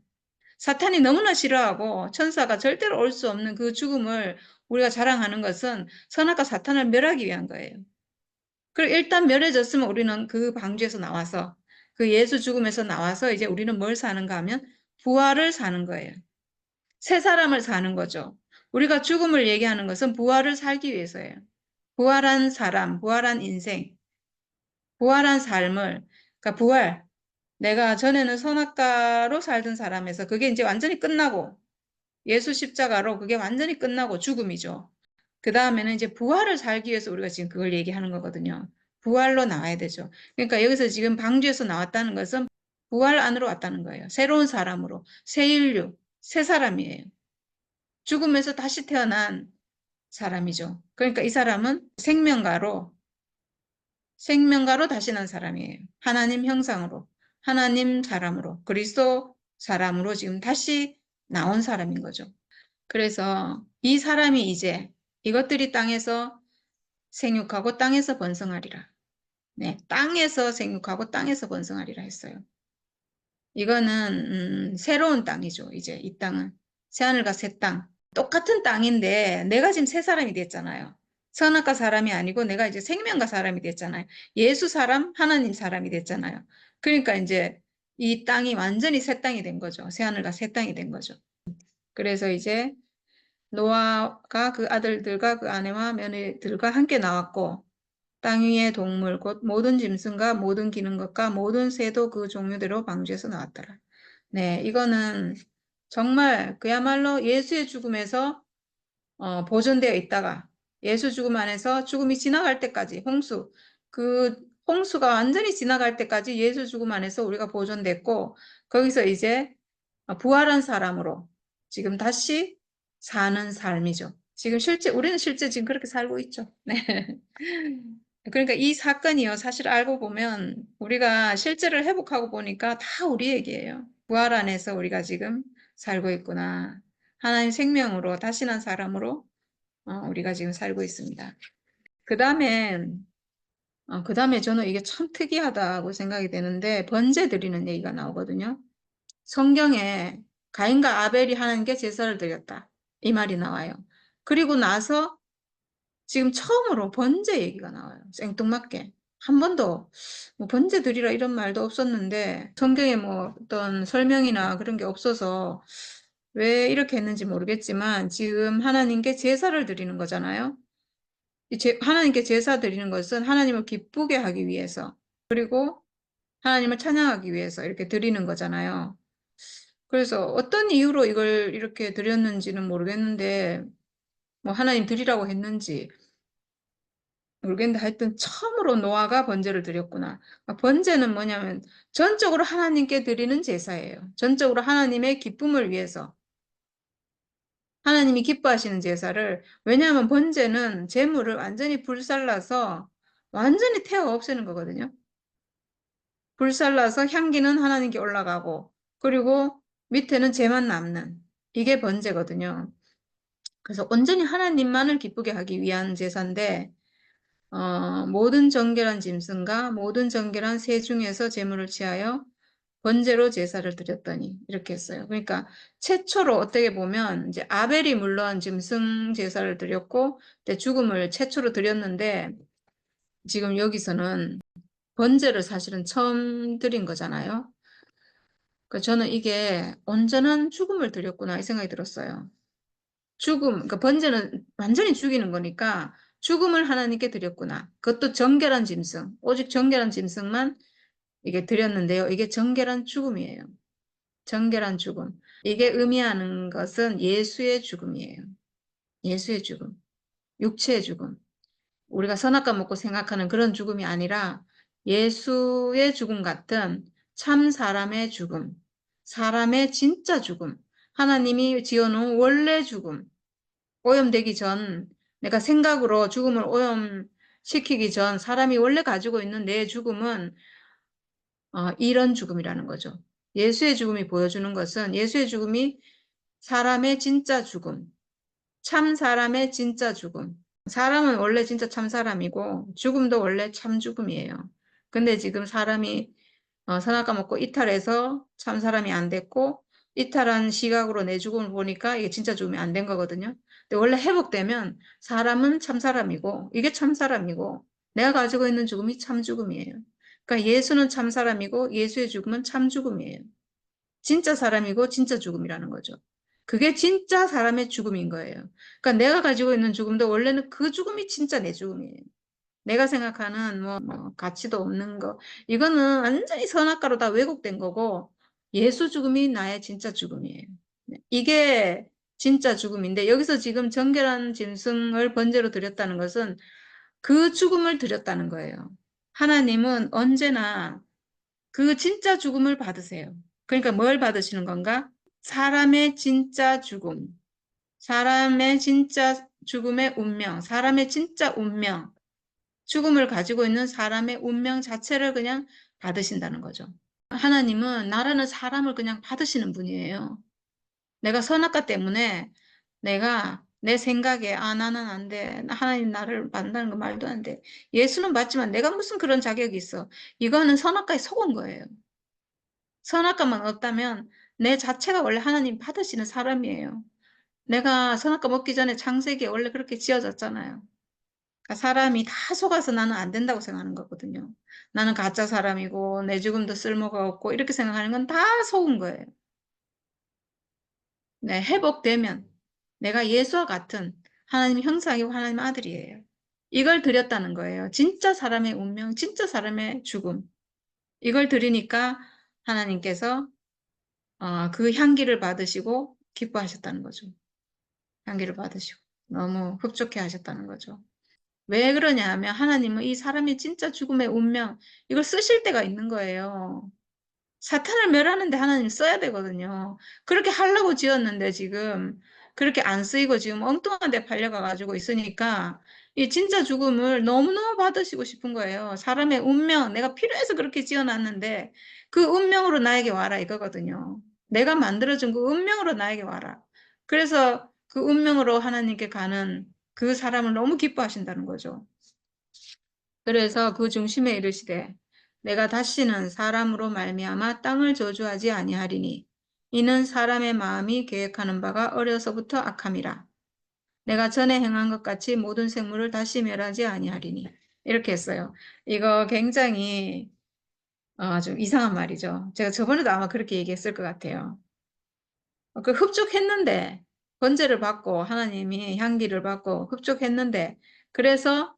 사탄이 너무나 싫어하고 천사가 절대로 올 수 없는 그 죽음을 우리가 자랑하는 것은 선악과 사탄을 멸하기 위한 거예요. 그리고 일단 멸해졌으면 우리는 그 방주에서 나와서 그 예수 죽음에서 나와서 이제 우리는 뭘 사는가 하면 부활을 사는 거예요. 새 사람을 사는 거죠. 우리가 죽음을 얘기하는 것은 부활을 살기 위해서예요. 부활한 사람, 부활한 인생, 부활한 삶을, 그러니까 부활. 내가 전에는 선악과로 살던 사람에서 그게 이제 완전히 끝나고 예수 십자가로 그게 완전히 끝나고 죽음이죠. 그 다음에는 이제 부활을 살기 위해서 우리가 지금 그걸 얘기하는 거거든요. 부활로 나와야 되죠. 그러니까 여기서 지금 방주에서 나왔다는 것은 부활 안으로 왔다는 거예요. 새로운 사람으로, 새 인류, 새 사람이에요. 죽음에서 다시 태어난 사람이죠. 그러니까 이 사람은 생명가로 다시 난 사람이에요. 하나님 형상으로, 하나님 사람으로, 그리스도 사람으로 지금 다시 나온 사람인 거죠. 그래서 이 사람이 이제 이것들이 땅에서 생육하고 땅에서 번성하리라. 네, 땅에서 생육하고 땅에서 번성하리라 했어요. 이거는 새로운 땅이죠. 이제 이 땅은 새하늘과 새 땅. 똑같은 땅인데 내가 지금 새 사람이 됐잖아요. 선악과 사람이 아니고 내가 이제 생명과 사람이 됐잖아요. 예수 사람, 하나님 사람이 됐잖아요. 그러니까 이제 이 땅이 완전히 새 땅이 된 거죠. 새하늘과 새 땅이 된 거죠. 그래서 이제 노아가 그 아들들과 그 아내와 며느리들과 함께 나왔고 땅 위의 동물 곧 모든 짐승과 모든 기는 것과 모든 새도 그 종류대로 방주에서 나왔더라. 네, 이거는 정말 그야말로 예수의 죽음에서 보존되어 있다가 예수 죽음 안에서 죽음이 지나갈 때까지 그 홍수가 완전히 지나갈 때까지 예수 죽음 안에서 우리가 보존됐고 거기서 이제 부활한 사람으로 지금 다시 사는 삶이죠. 지금 우리는 실제 지금 그렇게 살고 있죠. 네. 그러니까 이 사건이요. 사실 알고 보면 우리가 실제를 회복하고 보니까 다 우리 얘기예요. 부활 안에서 우리가 지금 살고 있구나. 하나님 생명으로 다시 난 사람으로 우리가 지금 살고 있습니다. 그 다음에 저는 이게 참 특이하다고 생각이 되는데 번제 드리는 얘기가 나오거든요. 성경에 가인과 아벨이 하나님께 제사를 드렸다. 이 말이 나와요. 그리고 나서 지금 처음으로 번제 얘기가 나와요. 생뚱맞게. 한 번도 뭐 번제 드리라 이런 말도 없었는데 성경에 뭐 어떤 설명이나 그런 게 없어서 왜 이렇게 했는지 모르겠지만 지금 하나님께 제사를 드리는 거잖아요. 하나님께 제사 드리는 것은 하나님을 기쁘게 하기 위해서 그리고 하나님을 찬양하기 위해서 이렇게 드리는 거잖아요. 그래서 어떤 이유로 이걸 이렇게 드렸는지는 모르겠는데 뭐 하나님 드리라고 했는지 모르겠는데 하여튼 처음으로 노아가 번제를 드렸구나. 번제는 뭐냐면 전적으로 하나님께 드리는 제사예요. 전적으로 하나님의 기쁨을 위해서 하나님이 기뻐하시는 제사를 왜냐하면 번제는 재물을 완전히 불살라서 완전히 태워 없애는 거거든요. 불살라서 향기는 하나님께 올라가고 그리고 밑에는 재만 남는 이게 번제거든요. 그래서 온전히 하나님만을 기쁘게 하기 위한 제사인데 모든 정결한 짐승과 모든 정결한 새 중에서 제물을 취하여 번제로 제사를 드렸더니 이렇게 했어요. 그러니까 최초로 어떻게 보면 이제 아벨이 물론 짐승 제사를 드렸고 죽음을 최초로 드렸는데 지금 여기서는 번제를 사실은 처음 드린 거잖아요. 그러니까 저는 이게 온전한 죽음을 드렸구나 이 생각이 들었어요. 그러니까 번제는 완전히 죽이는 거니까 죽음을 하나님께 드렸구나. 그것도 정결한 짐승, 오직 정결한 짐승만 이게 드렸는데요. 이게 정결한 죽음이에요. 정결한 죽음. 이게 의미하는 것은 예수의 죽음이에요. 예수의 죽음. 육체의 죽음. 우리가 선악과 먹고 생각하는 그런 죽음이 아니라 예수의 죽음 같은 참 사람의 죽음. 사람의 진짜 죽음. 하나님이 지어놓은 원래 죽음. 오염되기 전, 내가 생각으로 죽음을 오염시키기 전 사람이 원래 가지고 있는 내 죽음은 이런 죽음이라는 거죠. 예수의 죽음이 보여주는 것은 예수의 죽음이 사람의 진짜 죽음, 참 사람의 진짜 죽음. 사람은 원래 진짜 참 사람이고 죽음도 원래 참 죽음이에요. 근데 지금 사람이 선악과 먹고 이탈해서 참 사람이 안 됐고 이탈한 시각으로 내 죽음을 보니까 이게 진짜 죽음이 안 된 거거든요. 근데 원래 회복되면 사람은 참 사람이고 이게 참 사람이고 내가 가지고 있는 죽음이 참 죽음이에요. 그러니까 예수는 참 사람이고 예수의 죽음은 참 죽음이에요. 진짜 사람이고 진짜 죽음이라는 거죠. 그게 진짜 사람의 죽음인 거예요. 그러니까 내가 가지고 있는 죽음도 원래는 그 죽음이 진짜 내 죽음이에요. 내가 생각하는 뭐 가치도 없는 거 이거는 완전히 선악과로 다 왜곡된 거고 예수 죽음이 나의 진짜 죽음이에요. 네, 이게 진짜 죽음인데 여기서 지금 정결한 짐승을 번제로 드렸다는 것은 그 죽음을 드렸다는 거예요. 하나님은 언제나 그 진짜 죽음을 받으세요. 그러니까 뭘 받으시는 건가? 사람의 진짜 죽음, 사람의 진짜 죽음의 운명, 사람의 진짜 운명, 죽음을 가지고 있는 사람의 운명 자체를 그냥 받으신다는 거죠. 하나님은 나라는 사람을 그냥 받으시는 분이에요. 내가 선악과 때문에 내가 내 생각에, 나는 안 돼. 하나님 나를 만나는 거 말도 안 돼. 예수는 맞지만 내가 무슨 그런 자격이 있어. 이거는 선악과에 속은 거예요. 선악과만 없다면 내 자체가 원래 하나님 받으시는 사람이에요. 내가 선악과 먹기 전에 창세기에 원래 그렇게 지어졌잖아요. 그러니까 사람이 다 속아서 나는 안 된다고 생각하는 거거든요. 나는 가짜 사람이고 내 죽음도 쓸모가 없고 이렇게 생각하는 건 다 속은 거예요. 네, 회복되면 내가 예수와 같은 하나님 형상이고 하나님 아들이에요. 이걸 드렸다는 거예요. 진짜 사람의 운명, 진짜 사람의 죽음. 이걸 드리니까 하나님께서 그 향기를 받으시고 기뻐하셨다는 거죠. 향기를 받으시고 너무 흡족해 하셨다는 거죠. 왜 그러냐 하면 하나님은 이 사람의 진짜 죽음의 운명 이걸 쓰실 때가 있는 거예요. 사탄을 멸하는데 하나님 써야 되거든요. 그렇게 하려고 지었는데 지금 그렇게 안 쓰이고 지금 엉뚱한 데 팔려가 가지고 있으니까 이 진짜 죽음을 너무너무 받으시고 싶은 거예요. 사람의 운명, 내가 필요해서 그렇게 지어놨는데 그 운명으로 나에게 와라 이거거든요. 내가 만들어준 그 운명으로 나에게 와라. 그래서 그 운명으로 하나님께 가는 그 사람을 너무 기뻐하신다는 거죠. 그래서 그 중심에 이르시되 내가 다시는 사람으로 말미암아 땅을 저주하지 아니하리니 이는 사람의 마음이 계획하는 바가 어려서부터 악함이라. 내가 전에 행한 것 같이 모든 생물을 다시 멸하지 아니하리니 이렇게 했어요. 이거 굉장히 좀 이상한 말이죠. 제가 저번에도 아마 그렇게 얘기했을 것 같아요. 그 흡족했는데 번제를 받고 하나님이 향기를 받고 흡족했는데 그래서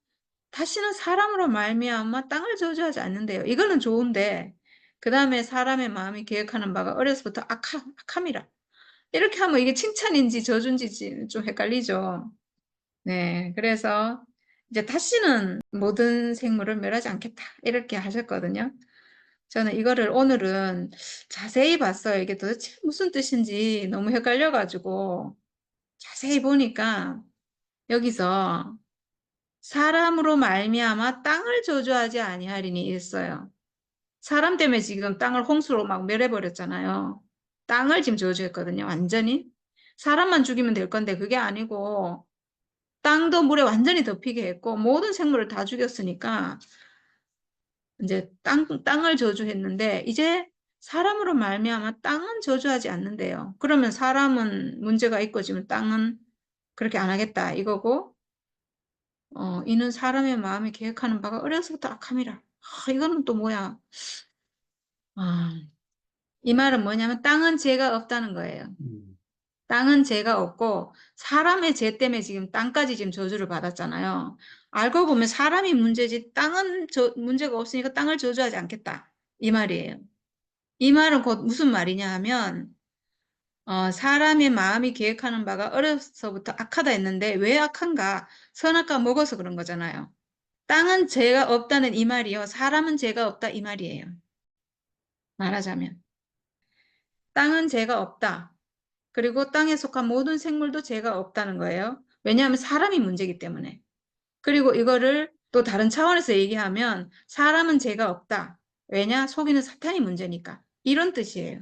다시는 사람으로 말미암아 땅을 저주하지 않는데요. 이거는 좋은데 그 다음에 사람의 마음이 계획하는 바가 어려서부터 악함이라. 이렇게 하면 이게 칭찬인지 저주인지 좀 헷갈리죠. 네, 그래서 이제 다시는 모든 생물을 멸하지 않겠다 이렇게 하셨거든요. 저는 이거를 오늘은 자세히 봤어요. 이게 도대체 무슨 뜻인지 너무 헷갈려가지고 자세히 보니까 여기서 사람으로 말미암아 땅을 저주하지 아니하리니 있어요. 사람 때문에 지금 땅을 홍수로 막 멸해버렸잖아요. 땅을 지금 저주했거든요. 완전히. 사람만 죽이면 될 건데 그게 아니고 땅도 물에 완전히 덮이게 했고 모든 생물을 다 죽였으니까 이제 땅을 저주했는데 이제 사람으로 말미암아 땅은 저주하지 않는데요. 그러면 사람은 문제가 있고 지금 땅은 그렇게 안 하겠다 이거고 이는 사람의 마음이 계획하는 바가 어려서부터 악함이라. 이거는 또 뭐야? 아, 이 말은 뭐냐면 땅은 죄가 없다는 거예요. 땅은 죄가 없고 사람의 죄 때문에 지금 땅까지 지금 저주를 받았잖아요. 알고 보면 사람이 문제지 땅은 문제가 없으니까 땅을 저주하지 않겠다. 이 말이에요. 이 말은 곧 무슨 말이냐 하면 사람의 마음이 계획하는 바가 어려서부터 악하다 했는데 왜 악한가? 선악과 먹어서 그런 거잖아요. 땅은 죄가 없다는 이 말이요. 사람은 죄가 없다 이 말이에요. 말하자면. 땅은 죄가 없다. 그리고 땅에 속한 모든 생물도 죄가 없다는 거예요. 왜냐하면 사람이 문제이기 때문에. 그리고 이거를 또 다른 차원에서 얘기하면 사람은 죄가 없다. 왜냐? 속이는 사탄이 문제니까. 이런 뜻이에요.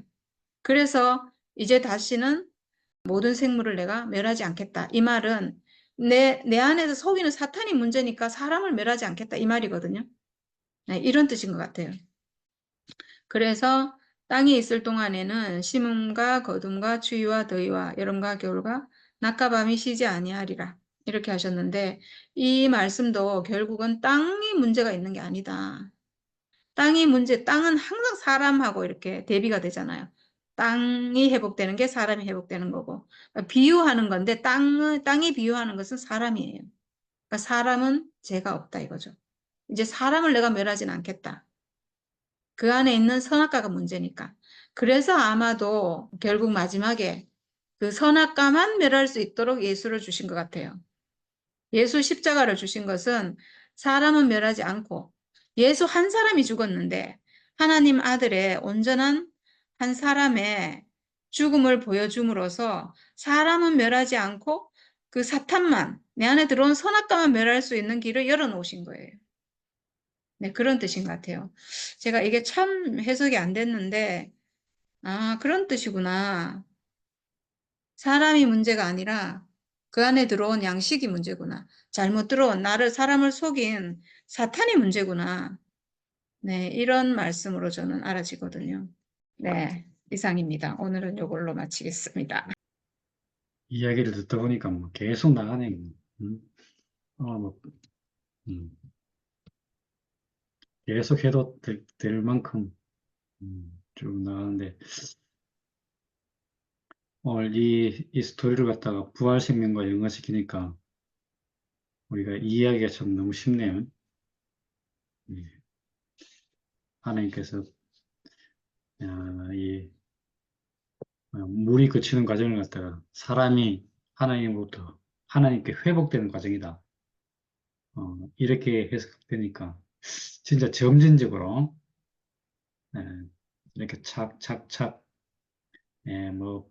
그래서 이제 다시는 모든 생물을 내가 멸하지 않겠다. 이 말은 내 안에서 속이는 사탄이 문제니까 사람을 멸하지 않겠다. 이 말이거든요. 네, 이런 뜻인 것 같아요. 그래서 땅에 있을 동안에는 심음과 거둠과 추위와 더위와 여름과 겨울과 낮과 밤이 쉬지 아니하리라. 이렇게 하셨는데 이 말씀도 결국은 땅이 문제가 있는 게 아니다. 땅은 항상 사람하고 이렇게 대비가 되잖아요. 땅이 회복되는 게 사람이 회복되는 거고. 비유하는 건데 땅이 비유하는 것은 사람이에요. 그러니까 사람은 죄가 없다 이거죠. 이제 사람을 내가 멸하진 않겠다. 그 안에 있는 선악과가 문제니까. 그래서 아마도 결국 마지막에 그 선악과만 멸할 수 있도록 예수를 주신 것 같아요. 예수 십자가를 주신 것은 사람은 멸하지 않고 예수 한 사람이 죽었는데 하나님 아들의 온전한 한 사람의 죽음을 보여줌으로써 사람은 멸하지 않고 그 사탄만 내 안에 들어온 선악과만 멸할 수 있는 길을 열어놓으신 거예요. 네, 그런 뜻인 것 같아요. 제가 이게 참 해석이 안 됐는데, 그런 뜻이구나. 사람이 문제가 아니라 그 안에 들어온 양식이 문제구나. 잘못 들어온 사람을 속인 사탄이 문제구나. 네, 이런 말씀으로 저는 알아지거든요. 네, 이상입니다. 오늘은 이걸로 마치겠습니다. 이야기를 듣다 보니까 뭐 계속 나가네. 음? 뭐, 음, 계속 해도 될 만큼 쭉 나가는데 오늘 이 스토리를 갖다가 부활생명과 연관시키니까 우리가 이 이야기가 참 너무 쉽네요. 예. 하나님께서 이 물이 그치는 과정을 갖다가 사람이 하나님으로부터 하나님께 회복되는 과정이다. 이렇게 해석되니까 진짜 점진적으로 예, 이렇게 착착착 뭐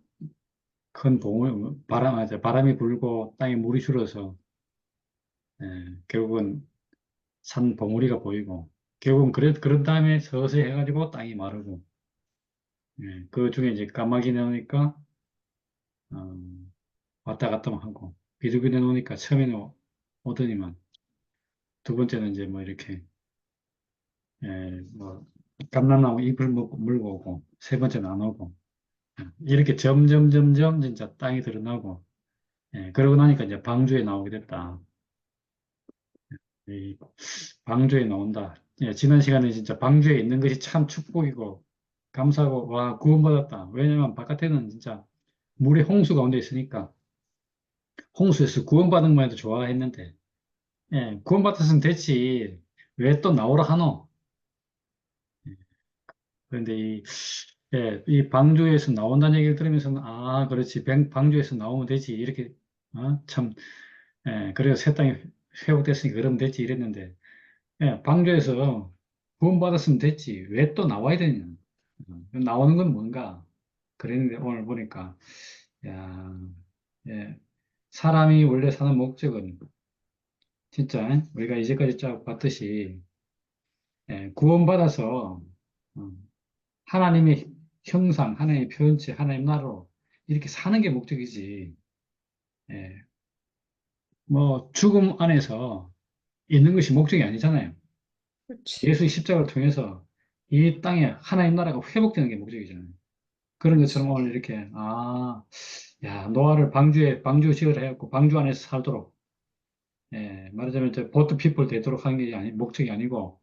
큰 봉을 바람이 불고 땅에 물이 줄어서 결국은 산 봉우리가 보이고 결국은 그런 다음에 서서히 해가지고 땅이 마르고 그 중에 이제 까마귀 나오니까 어, 왔다 갔다만 하고 비둘기 나오니까 처음에는 오더니만 두 번째는 이제 뭐 이렇게 뭐 감람나무 잎을 물고 오고 세 번째는 안 오고 이렇게 점점 점점 진짜 땅이 드러나고 그러고 나니까 이제 방주에 나오게 됐다. 이 방주에 나온다. 지난 시간에 진짜 방주에 있는 것이 참 축복이고 감사하고 와 구원받았다. 왜냐면 바깥에는 진짜 물에 홍수 가운데 있으니까 홍수에서 구원받은 것만 해도 좋아했는데 구원받았으면 됐지. 왜 또 나오라 하노? 그런데 이 방주에서 나온다는 얘기를 들으면서는 아 그렇지 방주에서 나오면 되지 이렇게 참 그래서 새 땅이 회복됐으니까 그러면 됐지 이랬는데 방주에서 구원받았으면 됐지. 왜 또 나와야 되냐. 나오는 건 뭔가. 그랬는데 오늘 보니까, 야, 예, 사람이 원래 사는 목적은 진짜 우리가 이제까지 쫙 봤듯이 구원받아서 어, 하나님의 형상, 하나님의 표현체, 하나님 나라로 이렇게 사는 게 목적이지. 예, 뭐 죽음 안에서 있는 것이 목적이 아니잖아요. 그렇지. 예수의 십자가를 통해서 이 땅에 하나님 나라가 회복되는 게 목적이잖아요. 그런 것처럼 오늘 이렇게, 야, 노아를 방주 지으라 해갖고 방주 안에서 살도록, 말하자면 저 보트 피플 되도록 하는 게 목적이 아니고,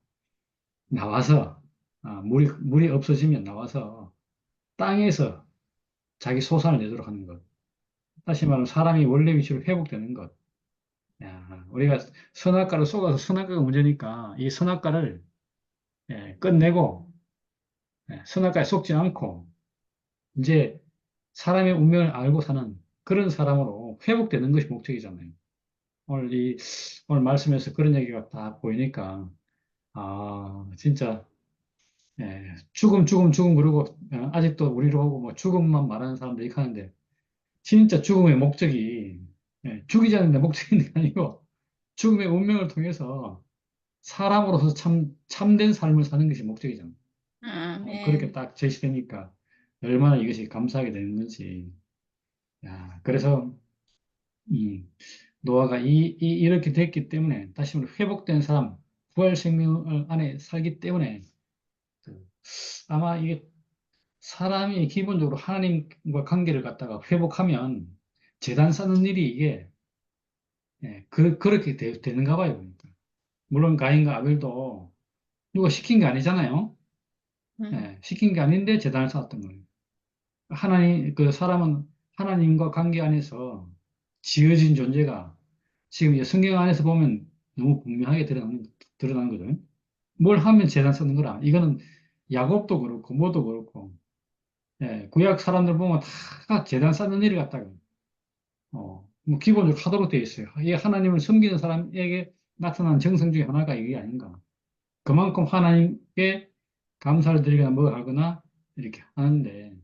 나와서, 물이 없어지면 나와서 땅에서 자기 소산을 내도록 하는 것. 다시 말하면 사람이 원래 위치로 회복되는 것. 야, 우리가 선악과를 쏘아서 선악과가 문제니까 이 선악과를 끝내고, 선악과에 속지 않고, 이제 사람의 운명을 알고 사는 그런 사람으로 회복되는 것이 목적이잖아요. 오늘 오늘 말씀에서 그런 얘기가 딱 보이니까, 진짜, 죽음, 죽음, 죽음, 그러고, 아직도 우리로 하고 뭐 죽음만 말하는 사람들이 하는데, 진짜 죽음의 목적이, 죽이지 않는 데 목적이 있는 게 아니고, 죽음의 운명을 통해서 사람으로서 참된 삶을 사는 것이 목적이잖아요. 그렇게 아멘. 딱 제시되니까, 얼마나 이것이 감사하게 되는 건지. 야, 그래서, 음, 노아가 이렇게 됐기 때문에 다시 말해 회복된 사람, 부활 생명 안에 살기 때문에 그, 아마 이게 사람이 기본적으로 하나님과 관계를 갖다가 회복하면 재단 쌓는 일이 이게 그렇게 되는가 봐요. 그러니까. 물론 가인과 아벨도 누가 시킨 게 아니잖아요. 음, 시킨 게 아닌데 재단을 쌓았던 거예요. 그 사람은 하나님과 관계 안에서 지어진 존재가 지금 이제 성경 안에서 보면 너무 분명하게 드러나는 거죠. 뭘 하면 재단 쓰는 거라. 이거는 야곱도 그렇고 뭐도 그렇고 구약 사람들 보면 다 재단 쌓는 일을 갖다가 뭐 기본적으로 하도록 되어 있어요. 이게 하나님을 섬기는 사람에게 나타난 정성 중에 하나가 이게 아닌가. 그만큼 하나님께 감사를 드리거나 뭐 하거나 이렇게 하는데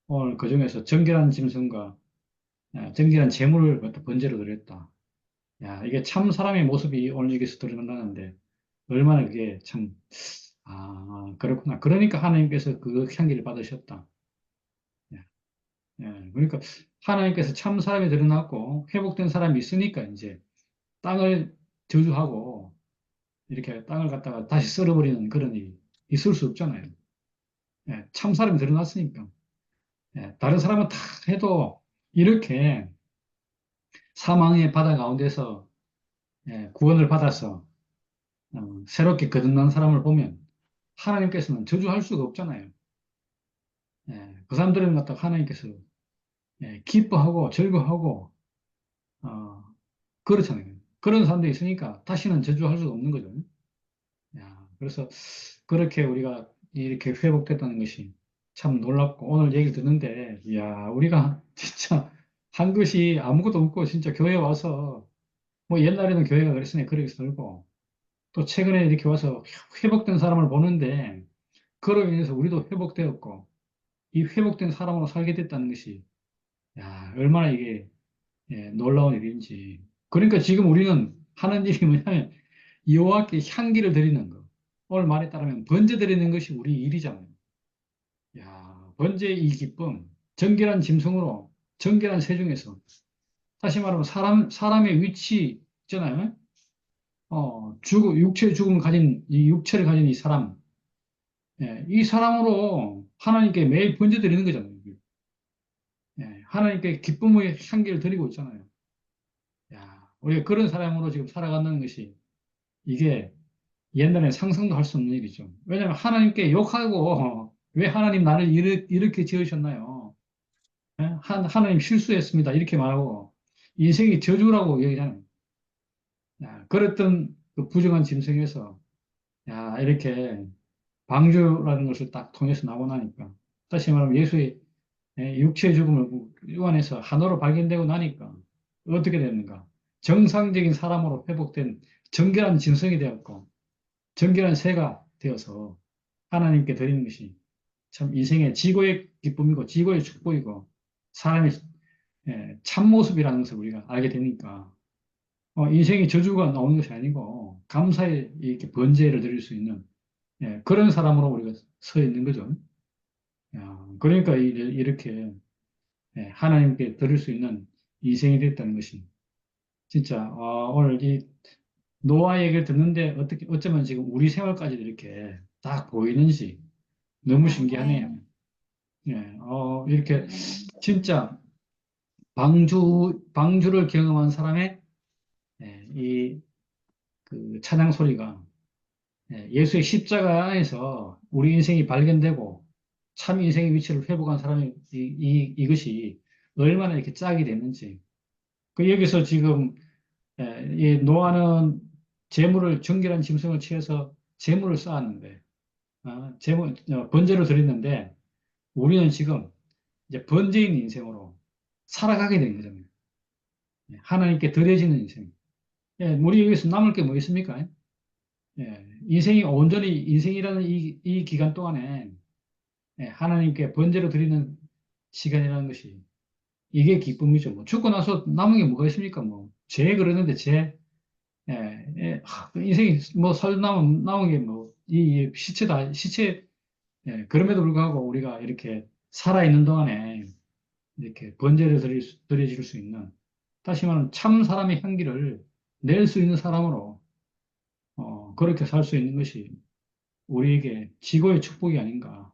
오늘 그중에서 정결한 짐승과 정결한 재물을 갖다 번제로 드렸다. 야, 이게 참 사람의 모습이 오늘 여기서 드러난다는데 얼마나 그게 참 그렇구나. 그러니까 하나님께서 그 향기를 받으셨다. 예, 그러니까 하나님께서 참 사람이 드러났고 회복된 사람이 있으니까 이제 땅을 저주하고 이렇게 땅을 갖다가 다시 썰어버리는 그런 일이 있을 수 없잖아요. 예, 참 사람이 드러났으니까. 예, 다른 사람은 다 해도 이렇게 사망의 바다 가운데서 구원을 받아서 새롭게 거듭난 사람을 보면 하나님께서는 저주할 수가 없잖아요. 그 사람들은 갖다가 하나님께서 기뻐하고 즐거워하고 어, 그렇잖아요. 그런 사람들이 있으니까 다시는 저주할 수가 없는 거죠. 야, 그래서 그렇게 우리가 이렇게 회복됐다는 것이 참 놀랍고 오늘 얘기를 듣는데 야, 우리가 진짜 한 것이 아무것도 없고 진짜 교회 와서 뭐 옛날에는 교회가 그랬으니 그렇게 살고 또 최근에 이렇게 와서 회복된 사람을 보는데 그로 인해서 우리도 회복되었고 이 회복된 사람으로 살게 됐다는 것이 야, 얼마나 이게 놀라운 일인지. 그러니까 지금 우리는 하는 일이 뭐냐면 여호와께 향기를 드리는 거. 오늘 말에 따르면 번제 드리는 것이 우리 일이잖아요. 야, 번제의 이 기쁨, 정결한 짐승으로 정결한 새 중에서 다시 말하면 사람의 위치 있잖아요. 육체의 죽음을 가진 이 육체를 가진 이 사람, 이 사람으로 하나님께 매일 번제 드리는 거잖아요. 하나님께 기쁨의 향기를 드리고 있잖아요. 야, 우리가 그런 사람으로 지금 살아간다는 것이 이게 옛날에 상상도 할 수 없는 일이죠. 왜냐하면 하나님께 욕하고 왜 하나님 나를 이렇게 지으셨나요? 하나님 실수했습니다. 이렇게 말하고 인생이 저주라고 얘기하잖아요. 야, 그랬던 그 부정한 짐승에서 야, 이렇게 방주라는 것을 딱 통해서 나오고 나니까 다시 말하면 예수의 육체의 죽음을 유한해서 하나로 발견되고 나니까 어떻게 됐는가? 정상적인 사람으로 회복된 정결한 짐승이 되었고 정결한 새가 되어서 하나님께 드리는 것이 참 인생의 지고의 기쁨이고 지고의 축복이고 사람의 참모습이라는 것을 우리가 알게 되니까 인생의 저주가 나오는 것이 아니고 감사의 이렇게 번제를 드릴 수 있는 그런 사람으로 우리가 서 있는 거죠. 야, 그러니까 이렇게 하나님께 드릴 수 있는 인생이 됐다는 것이 진짜 오늘 이 노아 얘기를 듣는데 어떻게 어쩌면 지금 우리 생활까지도 이렇게 딱 보이는지 너무 신기하네요. 예, 이렇게 진짜 방주를 경험한 사람의 이그 찬양 소리가 예수의 십자가 안에서 우리 인생이 발견되고 참 인생의 위치를 회복한 사람의 이것이 얼마나 이렇게 짝이 됐는지. 그 여기서 지금 이 노아는 재물을 정결한 짐승을 취해서 재물을 쌓았는데 번제로 드렸는데 우리는 지금 이제 번제인 인생으로 살아가게 된 거잖아요. 하나님께 드려지는 인생. 우리 여기서 남을 게 뭐 있습니까? 인생이 온전히 인생이라는 이 기간 동안에 하나님께 번제로 드리는 시간이라는 것이 이게 기쁨이죠. 뭐 죽고 나서 남은 게 뭐가 있습니까? 뭐 죄 그러는데 죄, 인생이 뭐 남은 게 뭐 이 시체다 시체. 그럼에도 불구하고 우리가 이렇게 살아 있는 동안에 이렇게 번제를 드려질 수 있는 다시 말하면 참 사람의 향기를 낼 수 있는 사람으로 그렇게 살 수 있는 것이 우리에게 지고의 축복이 아닌가.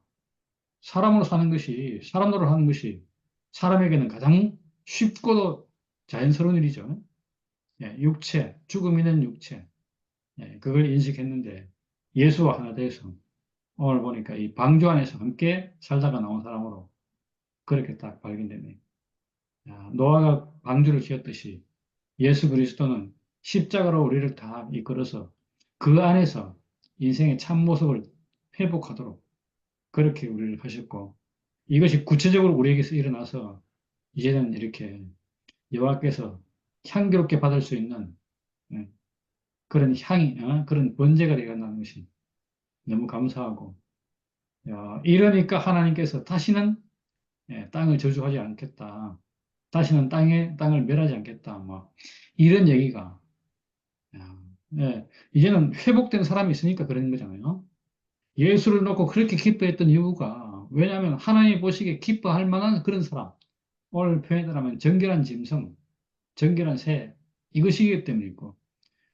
사람으로 사는 것이, 사람으로 하는 것이 사람에게는 가장 쉽고도 자연스러운 일이죠. 육체, 죽음 있는 육체. 그걸 인식했는데 예수와 하나 돼서 오늘 보니까 이 방주 안에서 함께 살다가 나온 사람으로 그렇게 딱 발견되네요. 노아가 방주를 지었듯이 예수 그리스도는 십자가로 우리를 다 이끌어서 그 안에서 인생의 참모습을 회복하도록 그렇게 우리를 하셨고 이것이 구체적으로 우리에게서 일어나서 이제는 이렇게 여호와께서 향기롭게 받을 수 있는 예, 그런 향이 그런 번제가 되어간다는 것이 너무 감사하고 이러니까 하나님께서 다시는 땅을 저주하지 않겠다. 다시는 땅을 멸하지 않겠다. 뭐 이런 얘기가 이제는 회복된 사람이 있으니까 그런 거잖아요. 예수를 놓고 그렇게 기뻐했던 이유가 왜냐하면 하나님이 보시기에 기뻐할 만한 그런 사람, 오늘 표현에 따르면 정결한 짐승, 정결한 새, 이것이기 때문이고,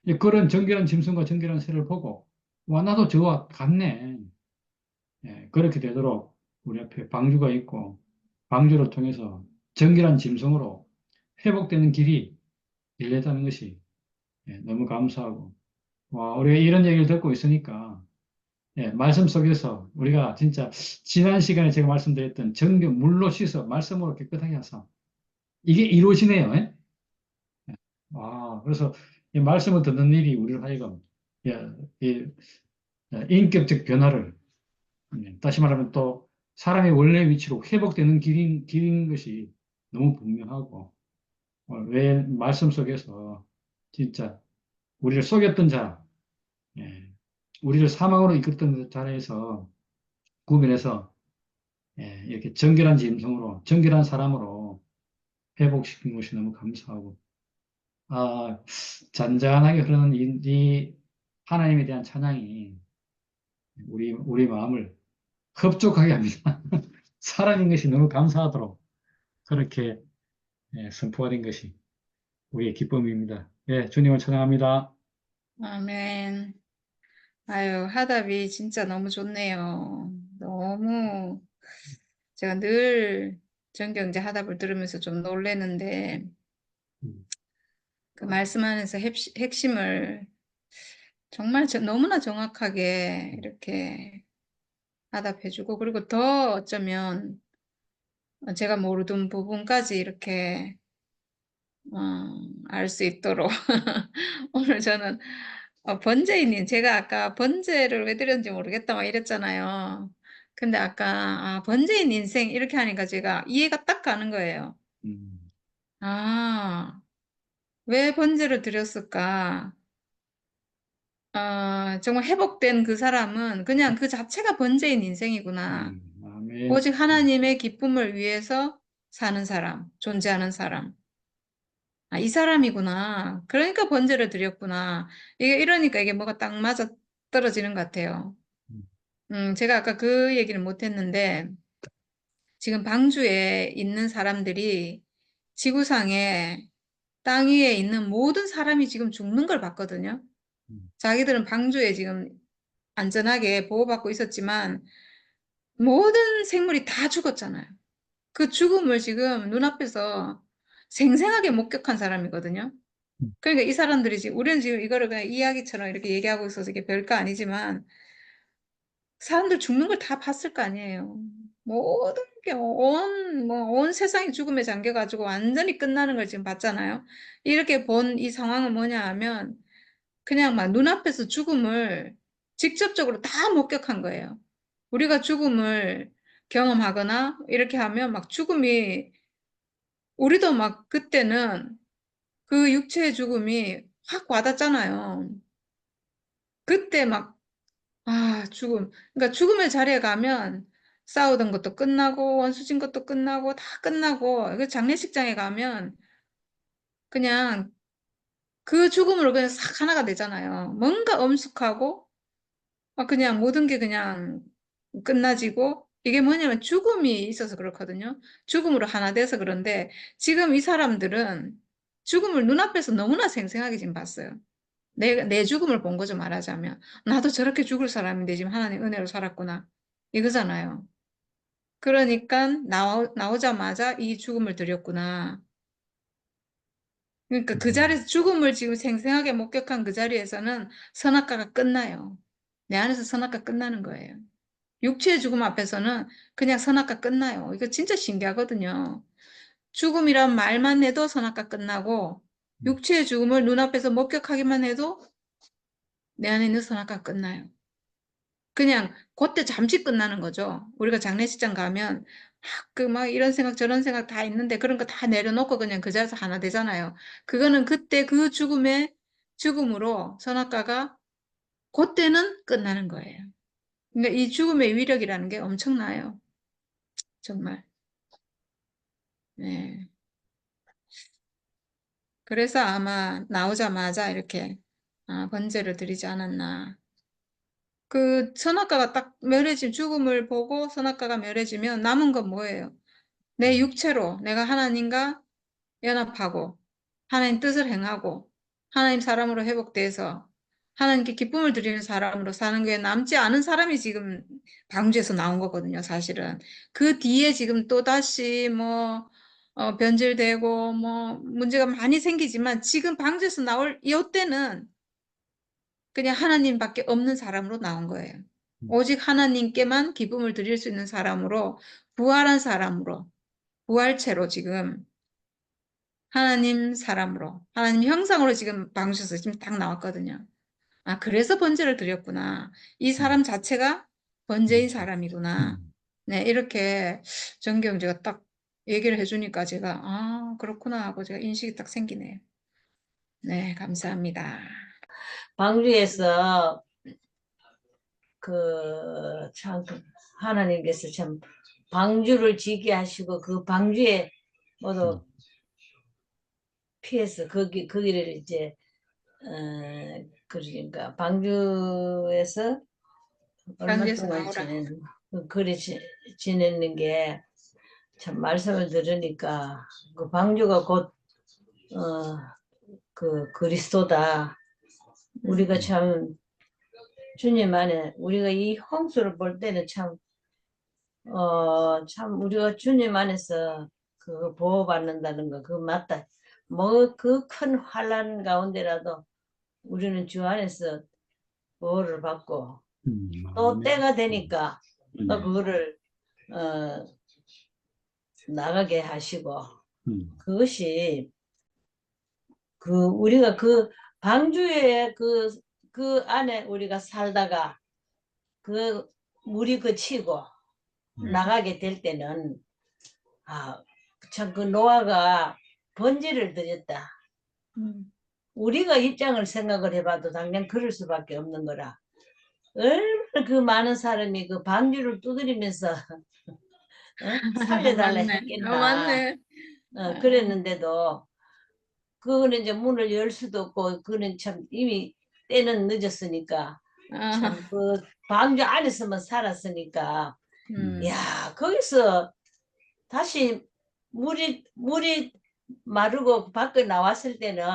이제 그런 정결한 짐승과 정결한 새를 보고, 와, 나도 저와 같네. 예, 그렇게 되도록 우리 앞에 방주가 있고, 방주를 통해서 정결한 짐승으로 회복되는 길이 열렸다는 것이 예, 너무 감사하고, 와, 우리가 이런 얘기를 듣고 있으니까, 예, 말씀 속에서 우리가 진짜 지난 시간에 제가 말씀드렸던 정결 물로 씻어 말씀으로 깨끗하게 하사 이게 이루어지네요. 예? 아, 그래서 이 말씀을 듣는 일이 우리를 하여금 예, 이 인격적 변화를 다시 말하면 또 사람의 원래 위치로 회복되는 길인 것이 너무 분명하고 왜 말씀 속에서 진짜 우리를 속였던 자, 예, 우리를 사망으로 이끌었던 자에서 구별해서 예, 이렇게 정결한 짐승으로 정결한 사람으로 회복시킨 것이 너무 감사하고 아, 잔잔하게 흐르는 이 하나님에 대한 찬양이 우리 마음을 흡족하게 합니다. 사람인 것이 너무 감사하도록 그렇게 예, 선포가 된 것이 우리의 기쁨입니다. 예, 주님을 찬양합니다. 아멘. 아유, 하답이 진짜 너무 좋네요. 너무 제가 늘 정경제 하답을 들으면서 좀 놀래는데 음, 그 말씀 안에서 핵심을 정말 너무나 정확하게 이렇게 하답해주고 그리고 더 어쩌면 제가 모르던 부분까지 이렇게 알 수 있도록 오늘 저는 번제인님 제가 아까 번제를 왜 드렸는지 모르겠다 막 이랬잖아요. 근데 아까 번제인 인생 이렇게 하니까 제가 이해가 딱 가는 거예요. 음, 아, 왜 번제를 드렸을까? 정말 회복된 그 사람은 그냥 그 자체가 번제인 인생이구나. 아멘. 오직 하나님의 기쁨을 위해서 사는 사람, 존재하는 사람. 이 사람이구나. 그러니까 번제를 드렸구나. 이게 이러니까 이게 뭐가 딱 맞아 떨어지는 것 같아요. 음, 제가 아까 그 얘기를 못 했는데, 지금 방주에 있는 사람들이 지구상에 땅 위에 있는 모든 사람이 지금 죽는 걸 봤거든요. 음, 자기들은 방주에 지금 안전하게 보호받고 있었지만, 모든 생물이 다 죽었잖아요. 그 죽음을 지금 눈앞에서 생생하게 목격한 사람이거든요. 그러니까 이 사람들이 지금, 우리는 지금 이거를 그냥 이야기처럼 이렇게 얘기하고 있어서 이게 별거 아니지만, 사람들 죽는 걸 다 봤을 거 아니에요. 모든 게 온 세상이 죽음에 잠겨가지고 완전히 끝나는 걸 지금 봤잖아요. 이렇게 본 이 상황은 뭐냐 하면, 그냥 막 눈앞에서 죽음을 직접적으로 다 목격한 거예요. 우리가 죽음을 경험하거나 이렇게 하면 막 죽음이, 우리도 막 그때는 그 육체의 죽음이 확 와닿잖아요. 그때 막, 죽음. 그러니까 죽음의 자리에 가면 싸우던 것도 끝나고, 원수진 것도 끝나고, 다 끝나고, 그 장례식장에 가면 그냥 그 죽음으로 그냥 싹 하나가 되잖아요. 뭔가 엄숙하고, 그냥 모든 게 그냥 끝나지고, 이게 뭐냐면 죽음이 있어서 그렇거든요. 죽음으로 하나 돼서 그런데, 지금 이 사람들은 죽음을 눈앞에서 너무나 생생하게 지금 봤어요. 내 죽음을 본 거죠, 말하자면. 나도 저렇게 죽을 사람인데 지금 하나님 은혜로 살았구나. 이거잖아요. 그러니까 나오자마자 이 죽음을 드렸구나. 그러니까 그 음, 자리에서 죽음을 지금 생생하게 목격한 그 자리에서는 선악과가 끝나요. 내 안에서 선악과 끝나는 거예요. 육체의 죽음 앞에서는 그냥 선악과 끝나요. 이거 진짜 신기하거든요. 죽음이란 말만 해도 선악과 끝나고, 음, 육체의 죽음을 눈앞에서 목격하기만 해도 내 안에 있는 선악과 끝나요. 그냥 그때 잠시 끝나는 거죠. 우리가 장례식장 가면 막 이런 생각 저런 생각 다 있는데 그런 거 다 내려놓고 그냥 그 자리에서 하나 되잖아요. 그거는 그때 그 죽음으로 선악과가 그때는 끝나는 거예요. 그러니까 이 죽음의 위력이라는 게 엄청나요. 정말. 네. 그래서 아마 나오자마자 이렇게 번제를 드리지 않았나. 그 선악과가 딱 멸해진 죽음을 보고 선악과가 멸해지면 남은 건 뭐예요? 내 육체로 내가 하나님과 연합하고 하나님 뜻을 행하고 하나님 사람으로 회복돼서 하나님께 기쁨을 드리는 사람으로 사는 게 남지 않은 사람이 지금 방주에서 나온 거거든요, 사실은. 그 뒤에 지금 또다시 뭐 변질되고 뭐 문제가 많이 생기지만 지금 방주에서 나올 이때는 그냥 하나님밖에 없는 사람으로 나온 거예요. 오직 하나님께만 기쁨을 드릴 수 있는 사람으로 부활한 사람으로 부활체로 지금 하나님 사람으로 하나님 형상으로 지금 방주에서 지금 딱 나왔거든요. 아, 그래서 번제를 드렸구나. 이 사람 자체가 번제인 사람이구나. 네, 이렇게 정경제가 딱 얘기를 해주니까 제가 아, 그렇구나 하고 제가 인식이 딱 생기네요. 네, 감사합니다. 방주에서 참 하나님께서 참 방주를 지게 하시고 그 방주에 모두 피해서 거기를 이제 그러니까 방주에서 얼마 방주에서 동안 나오라. 지내는 게 참 말씀을 들으니까 그 방주가 곧 그 그리스도다. 우리가 참 주님 안에 우리가 이 홍수를 볼 때는 참 우리가 주님 안에서 그 보호받는다는 거, 그거 맞다. 뭐, 그 큰 환란 가운데라도 우리는 주 안에서 보호를 받고, 또 때가 되니까 또 그거를, 나가게 하시고, 그것이, 우리가 방주에 그 안에 우리가 살다가, 물이 그치고, 나가게 될 때는, 참 노아가 번제를 드렸다. 우리가 입장을 생각을 해봐도 당장 그럴 수밖에 없는 거라. 얼마나 그 많은 사람이 그 방주를 두드리면서 살려달라 맞네. 했겠나. 맞네. 그랬는데도 그거는 이제 문을 열 수도 없고 그거는 참 이미 때는 늦었으니까 참 그 방주 안에서만 살았으니까 야 거기서 다시 물이 마르고 밖에 나왔을 때는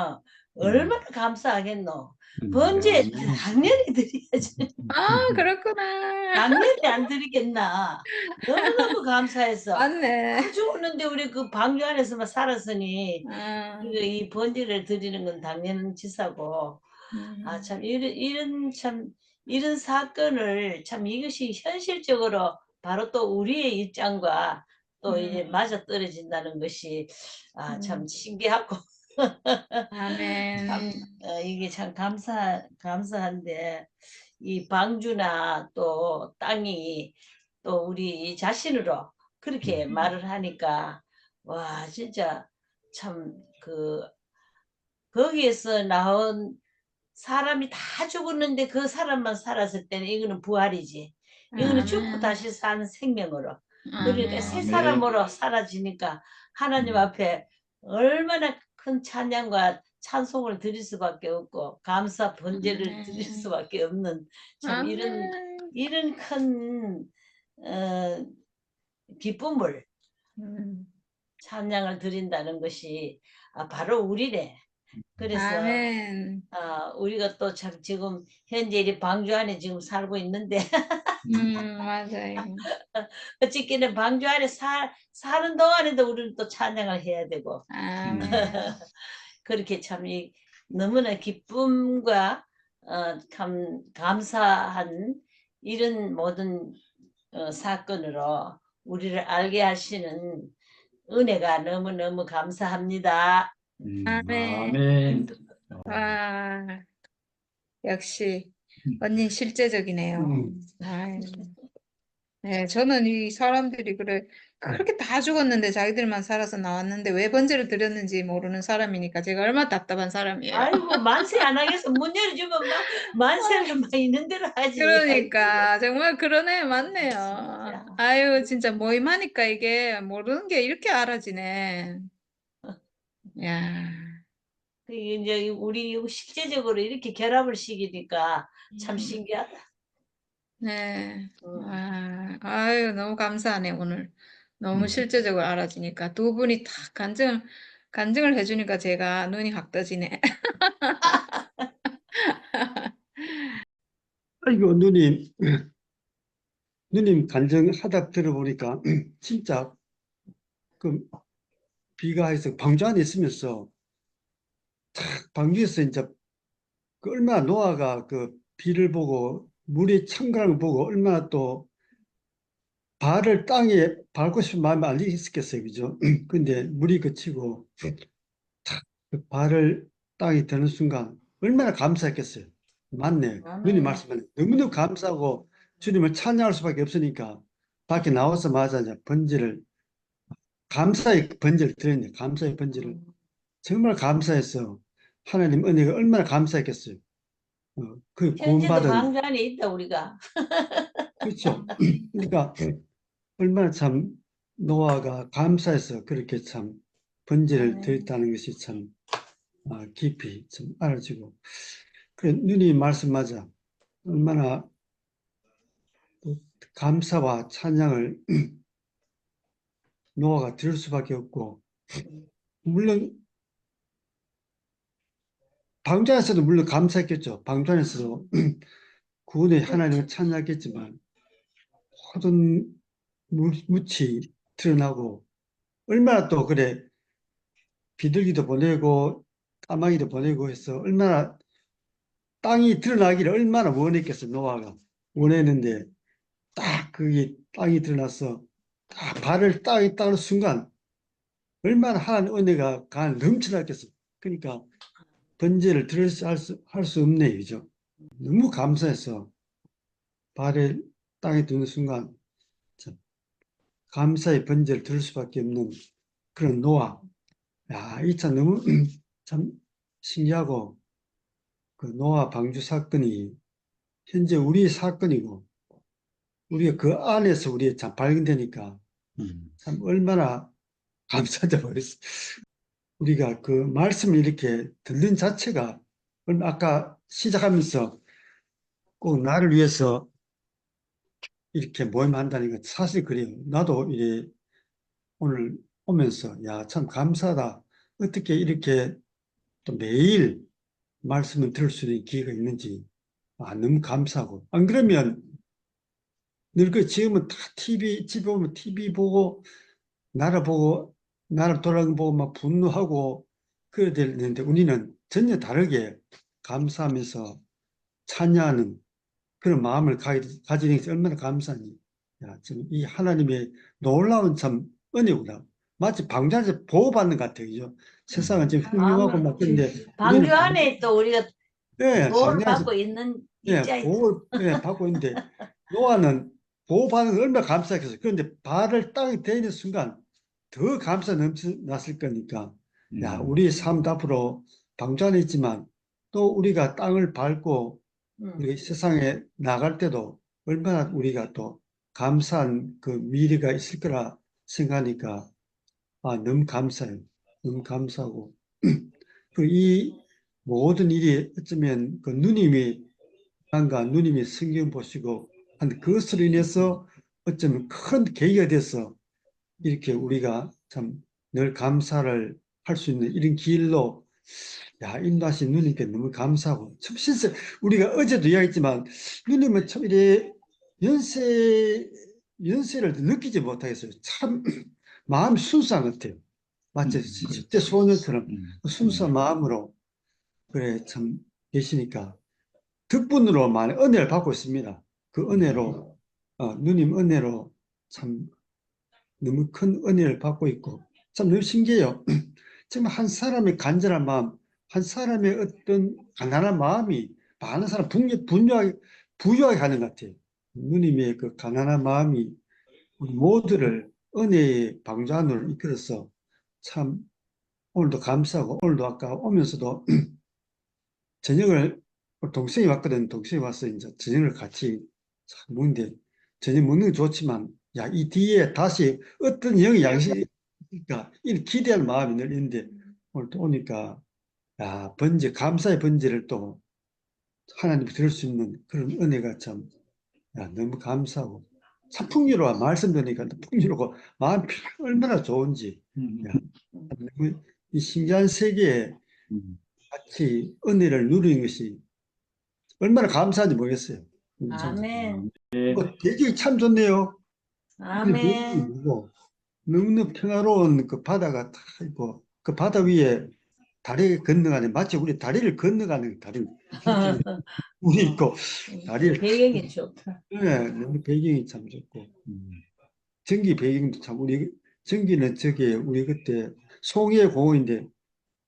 얼마나 감사하겠노. 번제 당연히 드려야지. 그렇구나. 당연히 안 드리겠나. 너무너무 감사해서. 맞네. 죽었는데 우리 그 방주 안에서만 살았으니 아, 이 번제를 드리는 건 당연지사고. 참 이런 사건을 참 이것이 현실적으로 바로 또 우리의 입장과 또 이제 맞아 떨어진다는 것이 참 신기하고 참 아멘. 이게 참 감사한데 이 방주나 또 땅이 또 우리 자신으로 그렇게 말을 하니까 와 진짜 참 거기에서 나온 사람이 다 죽었는데 그 사람만 살았을 때는 이거는 부활이지. 이거는 죽고 아멘. 다시 사는 생명으로. 그러니까 새 아멘. 사람으로 사라지니까 하나님 앞에 얼마나 큰 찬양과 찬송을 드릴 수밖에 없고 감사 번제를 드릴 수밖에 없는 참 아멘. 이런 큰 기쁨을 찬양을 드린다는 것이 바로 우리네. 그래서 아멘. 우리가 또 참 지금 현재 이 방주 안에 지금 살고 있는데 맞아요. 어쨌기는 방주 안에 사는 동안에도 우리는 또 찬양을 해야 되고 아멘. 그렇게 참 너무나 기쁨과 감사한 이런 모든 사건으로 우리를 알게 하시는 은혜가 너무너무 감사합니다. 아멘. 아멘. 와, 역시 언니 실제적이네요. 아유. 네, 저는 이 사람들이 그렇게 다 죽었는데 자기들만 살아서 나왔는데 왜 번제를 드렸는지 모르는 사람이니까 제가 얼마나 답답한 사람이에요. 아이고 만세 안 하겠어. 문 열어주면 만세를 막 있는 대로 하지. 그러니까 정말 그러네, 맞네요. 진짜. 아유, 진짜 모임하니까 이게 모르는 게 이렇게 알아지네. 야, 이제 우리 실제적으로 이렇게 결합을 시키니까 참 신기하다. 네. 음. 아유, 너무 감사하네, 오늘. 너무 실제적으로 알아지니까 두 분이 다 간증을 해주니까 제가 눈이 확 떠지네. 아이고, 누님 간증하다 들어보니까 진짜 그 비가 해서 방주 안에 있으면서 방주에서 이제 그 얼마나 노아가 그 비를 보고 물이 찬가를 보고 얼마나 또 발을 땅에 밟고 싶은 마음이 안 있었겠어요, 그죠? 근데 물이 그치고 그 발을 땅에 드는 순간 얼마나 감사했겠어요. 맞네. 누님 말씀은 너무너무 감사하고 주님을 찬양할 수밖에 없으니까 밖에 나와서마자 이제 번제를 감사의 번제를 드렸네. 감사의 번제를 정말 감사해서 하나님 은혜가 얼마나 감사했겠어요. 그 현재도 구원받은 방주 안에 있다 우리가. 그렇죠. 그러니까 얼마나 참 노아가 감사해서 그렇게 참 번제를 드렸다는 것이 참 깊이 좀 알아지고 그래 누님 말씀 맞아. 얼마나 또 감사와 찬양을 노아가 드릴 수밖에 없고 물론 방주 안에서도 물론 감사했겠죠. 방주 안에서도 구원의 하나님을 찬양했겠지만 모든 묻이 드러나고 얼마나 또 그래 비둘기도 보내고 까마귀도 보내고 해서 얼마나 땅이 드러나기를 얼마나 원했겠어 노아가 원했는데 딱 그게 땅이 드러나서 딱 발을 땅에 따는 순간 얼마나 하나님 은혜가 넘쳐났겠어. 그러니까 번제를 들을 수 없네 그죠. 너무 감사해서 발을 땅에 두는 순간 참 감사의 번제를 들을 수밖에 없는 그런 노아. 야, 이 참 너무 참 신기하고 그 노아 방주 사건이 현재 우리의 사건이고 우리가 그 안에서 우리가 참 발견되니까 참 얼마나 감사한지 모르겠어. 우리가 그 말씀을 이렇게 듣는 자체가 아까 시작하면서 꼭 나를 위해서 이렇게 모임한다는 건 사실 그래요. 나도 이제 오늘 오면서 야, 참 감사하다. 어떻게 이렇게 또 매일 말씀을 들을 수 있는 기회가 있는지 너무 감사하고 안 그러면 늘 그 지금은 다 TV 집에 오면 TV 보고 나라 보고 나를 돌아보고 막 분노하고 그래야 되는데 우리는 전혀 다르게 감사하면서 찬양하는 그런 마음을 가지는 것이 얼마나 감사하니. 야, 지금 이 하나님의 놀라운 참 은혜구나. 마치 방자에서 보호받는 것 같아요. 그죠? 세상은 지금 흉흉하고 막 그런데 방주 안에 또 우리가 네, 보호를 방자에서 받고 있는 예, 입자에 받고 있는데 노아는 보호받는 걸 얼마나 감사했겠어요. 그런데 발을 땅에 대는 순간 더 감사 넘쳐났을 거니까 야, 우리 삶도 앞으로 방주 안에 있지만 또 우리가 땅을 밟고 우리 세상에 나갈 때도 얼마나 우리가 또 감사한 그 미래가 있을 거라 생각하니까 너무 감사해요. 너무 감사하고 그 이 모든 일이 어쩌면 그 누님이 성경 보시고 한 그것으로 인해서 어쩌면 큰 계기가 돼서 이렇게 우리가 참 늘 감사를 할 수 있는 이런 길로 인도하신 누님께 너무 감사하고 참 실제 우리가 어제도 이야기했지만 누님은 참 이래 연세를 느끼지 못하겠어요. 참 마음이 순수한 것 같아요. 마치 10대 소녀처럼 순수한 마음으로 그래 참 계시니까 덕분으로 많은 은혜를 받고 있습니다. 그 은혜로 누님 은혜로 참 너무 큰 은혜를 받고 있고 참 너무 신기해요. 정말 한 사람의 간절한 마음, 한 사람의 어떤 가난한 마음이 많은 사람 부유하게 가는 것 같아요. 누님의 그 가난한 마음이 우리 모두를 은혜의 방주 안으로 이끌어서 참 오늘도 감사하고 오늘도 아까 오면서도 저녁을 동생이 왔거든. 동생이 와서 이제 저녁을 같이 먹는데 저녁 먹는 게 좋지만 이 뒤에 다시 어떤 영의 양식이 있을까 이 기대할 마음이 늘 있는데 오늘 또 오니까 감사의 번제를 또 하나님 들을 수 있는 그런 은혜가 참 너무 감사하고 참 풍요로워. 말씀 들으니까 풍요로워. 마음 얼마나 좋은지. 음, 야, 너무 이 신기한 세계에 음, 같이 은혜를 누리는 것이 얼마나 감사한지 모르겠어요. 참. 아멘. 배경이 참 좋네요. 근데 배경이 아멘. 뭐고 너무너무 평화로운 그 바다가 다 있고 그 바다 위에 다리 건너가는 마치 우리 다리를 건너가는 다리 물이 있고 다리를 배경이 좋다. 네, 너무 배경이 참 좋고 음, 전기 배경도 참 우리 전기는 저기 우리 그때 송해 공원인데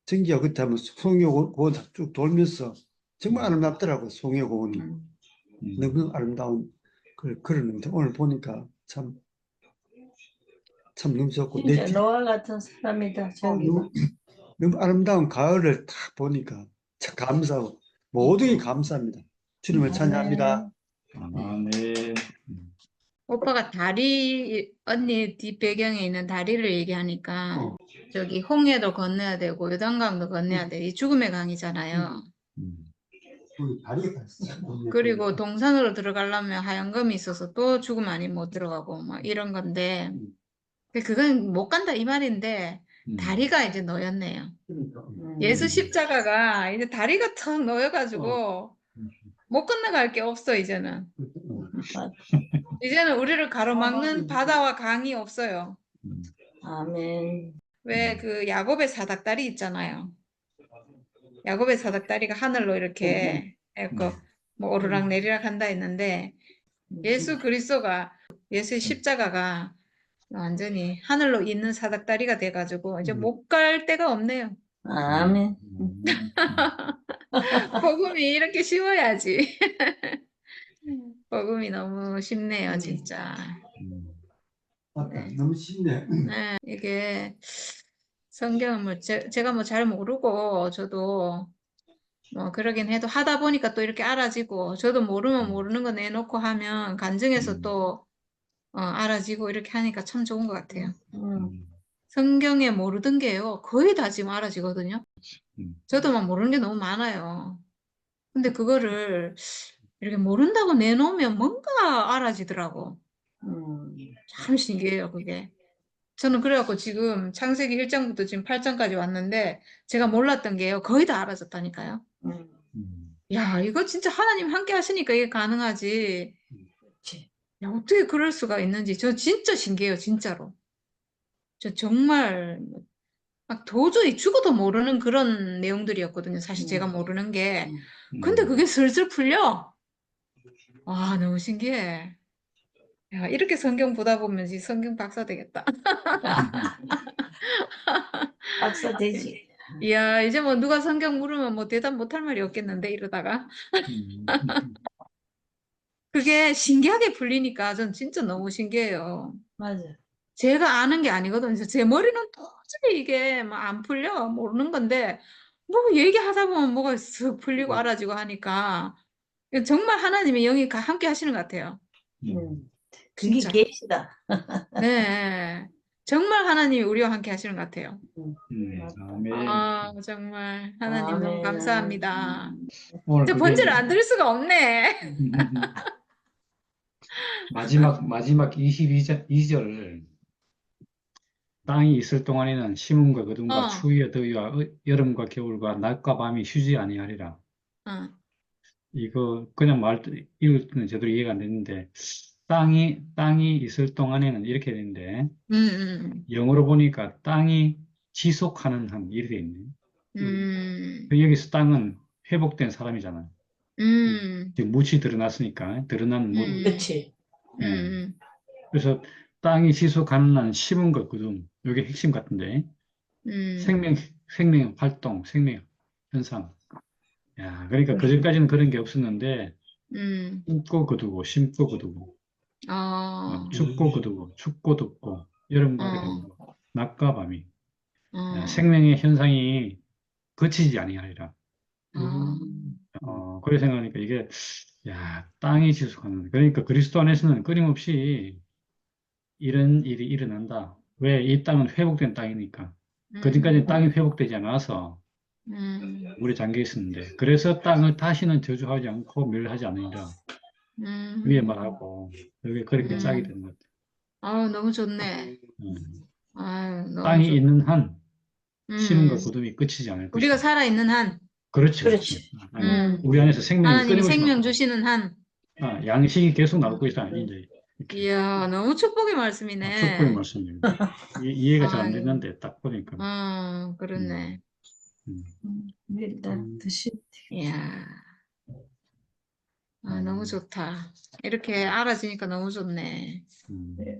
전기가 그때 하면 송해 공원 쭉 돌면서 정말 아름답더라고 송해 공원이 음. 너무 아름다운 그러는데 오늘 보니까 참 너무 좋고 진짜 노아 같은 사람이다, 전기가. 너무, 너무 아름다운 가을을 딱 보니까 참 감사하고 모든 게 감사합니다. 주님을 찬양합니다. 아멘. 아, 네. 오빠가 다리, 언니 뒷배경에 있는 다리를 얘기하니까 어. 저기 홍해도 건너야 되고 요단강도 건너야 돼. 이 죽음의 강이잖아요. 음, 우리 다리가 참 그리고 동산으로 들어가려면 하얀검이 있어서 또 죽음 아니면 못 들어가고 막 이런 건데 근데 그건 못 간다 이 말인데 다리가 이제 놓였네요. 그러니까. 예수 십자가가 이제 다리가 턱 놓여가지고 못 건너갈 게 없어 이제는. 이제는 우리를 가로막는 바다와 강이 없어요. 음, 아멘. 왜 그 야곱의 사닥다리 있잖아요. 야곱의 사닥다리가 하늘로 이렇게 해갖고 뭐 오르락 내리락 한다 했는데 예수 그리스도가 예수의 십자가가 완전히 하늘로 있는 사닥다리가 돼가지고 이제 못 갈 데가 없네요. 아멘. 복음이 이렇게 쉬워야지. 복음이 너무 쉽네요, 진짜. 맞다. 너무 쉽네. 네, 이게 성경은 뭐 제가 뭐 잘 모르고 저도 뭐 그러긴 해도 하다 보니까 또 이렇게 알아지고 저도 모르면 모르는 거 내놓고 하면 간증해서 또 알아지고 이렇게 하니까 참 좋은 것 같아요. 성경에 모르던 게요 거의 다 지금 알아지거든요. 저도 막 모르는 게 너무 많아요. 근데 그거를 이렇게 모른다고 내놓으면 뭔가 알아지더라고. 참 신기해요, 그게. 저는 그래갖고 지금 창세기 1장부터 지금 8장까지 왔는데 제가 몰랐던 게요. 거의 다 알아졌다니까요. 야, 이거 진짜 하나님 함께 하시니까 이게 가능하지. 그치. 야, 어떻게 그럴 수가 있는지 저 진짜 신기해요, 진짜로. 저 정말 막 도저히 죽어도 모르는 그런 내용들이었거든요. 사실 제가 모르는 게. 근데 그게 슬슬 풀려. 와, 너무 신기해. 야, 이렇게 성경 보다 보면 이 성경 박사 되겠다. 박사 되지. 이야, 이제 뭐 누가 성경 물으면 뭐 대답 못할 말이 없겠는데, 이러다가. 그게 신기하게 풀리니까 전 진짜 너무 신기해요. 맞아. 제가 아는 게 아니거든요. 제 머리는 도저히 이게 막 안 풀려. 모르는 건데, 뭐 얘기하다 보면 뭐가 쓱 풀리고 알아지고 하니까 정말 하나님의 영이 함께 하시는 것 같아요. 그게 진짜. 계시다. 네. 정말 하나님이 우리와 함께 하시는 것 같아요. 아멘. 아, 정말 하나님 너무 아멘. 감사합니다. 오늘 저 그게 번제를 안 드릴 수가 없네. 마지막 22절 땅이 있을 동안에는 심음과 거둠과 어, 추위와 더위와 여름과 겨울과 낮과 밤이 쉬지 아니하리라. 어, 이거 그냥 읽을 때는 제대로 이해가 안 되는데 땅이 있을 동안에는 이렇게 되는데 영어로 보니까 땅이 지속하는 한 이렇게 돼 있네. 여기서 땅은 회복된 사람이잖아. 지금 묻이 드러났으니까 드러난 묻. 그치. 예. 그래서 땅이 지속하는 한 심음과 거둠. 이게 핵심 같은데 생명 활동, 생명 현상. 야, 그러니까 그전까지는 그런 게 없었는데 심고 거두고 심고 거두고 춥고 거두고 춥고 덥고 여름과 겨울과 낮과 밤이 생명의 현상이 거치지 아니하리라. 그래 생각하니까 이게 야 땅이 지속하는 그러니까 그리스도 안에서는 끊임없이 이런 일이 일어난다. 왜? 이 땅은 회복된 땅이니까. 그전까지는 땅이 회복되지 않아서 물에 잠겨 있었는데 그래서 땅을 다시는 저주하지 않고 멸하지 않으리라. 위에만 하고 여기 그렇게 짝이 음. 되는 것 같아요. 아우, 너무 좋네. 음. 아유, 너무 땅이 좋. 있는 한 심은과 음. 거둠이 끝이지 않을 우리가 것이다. 살아있는 한, 그렇지, 그렇지. 우리 안에서 생명이 하나님이 끊임없이 생명 나오고, 주시는 한. 양식이 계속 나올 것이다. 이제 이렇게 이야, 너무 축복의 말씀이네. 축복의 말씀입니다. 이해가 잘 안 아유. 됐는데 딱 보니까. 그렇네. 일단 드시. 이야, 너무 좋다. 이렇게 알아지니까 너무 좋네. 음. 네.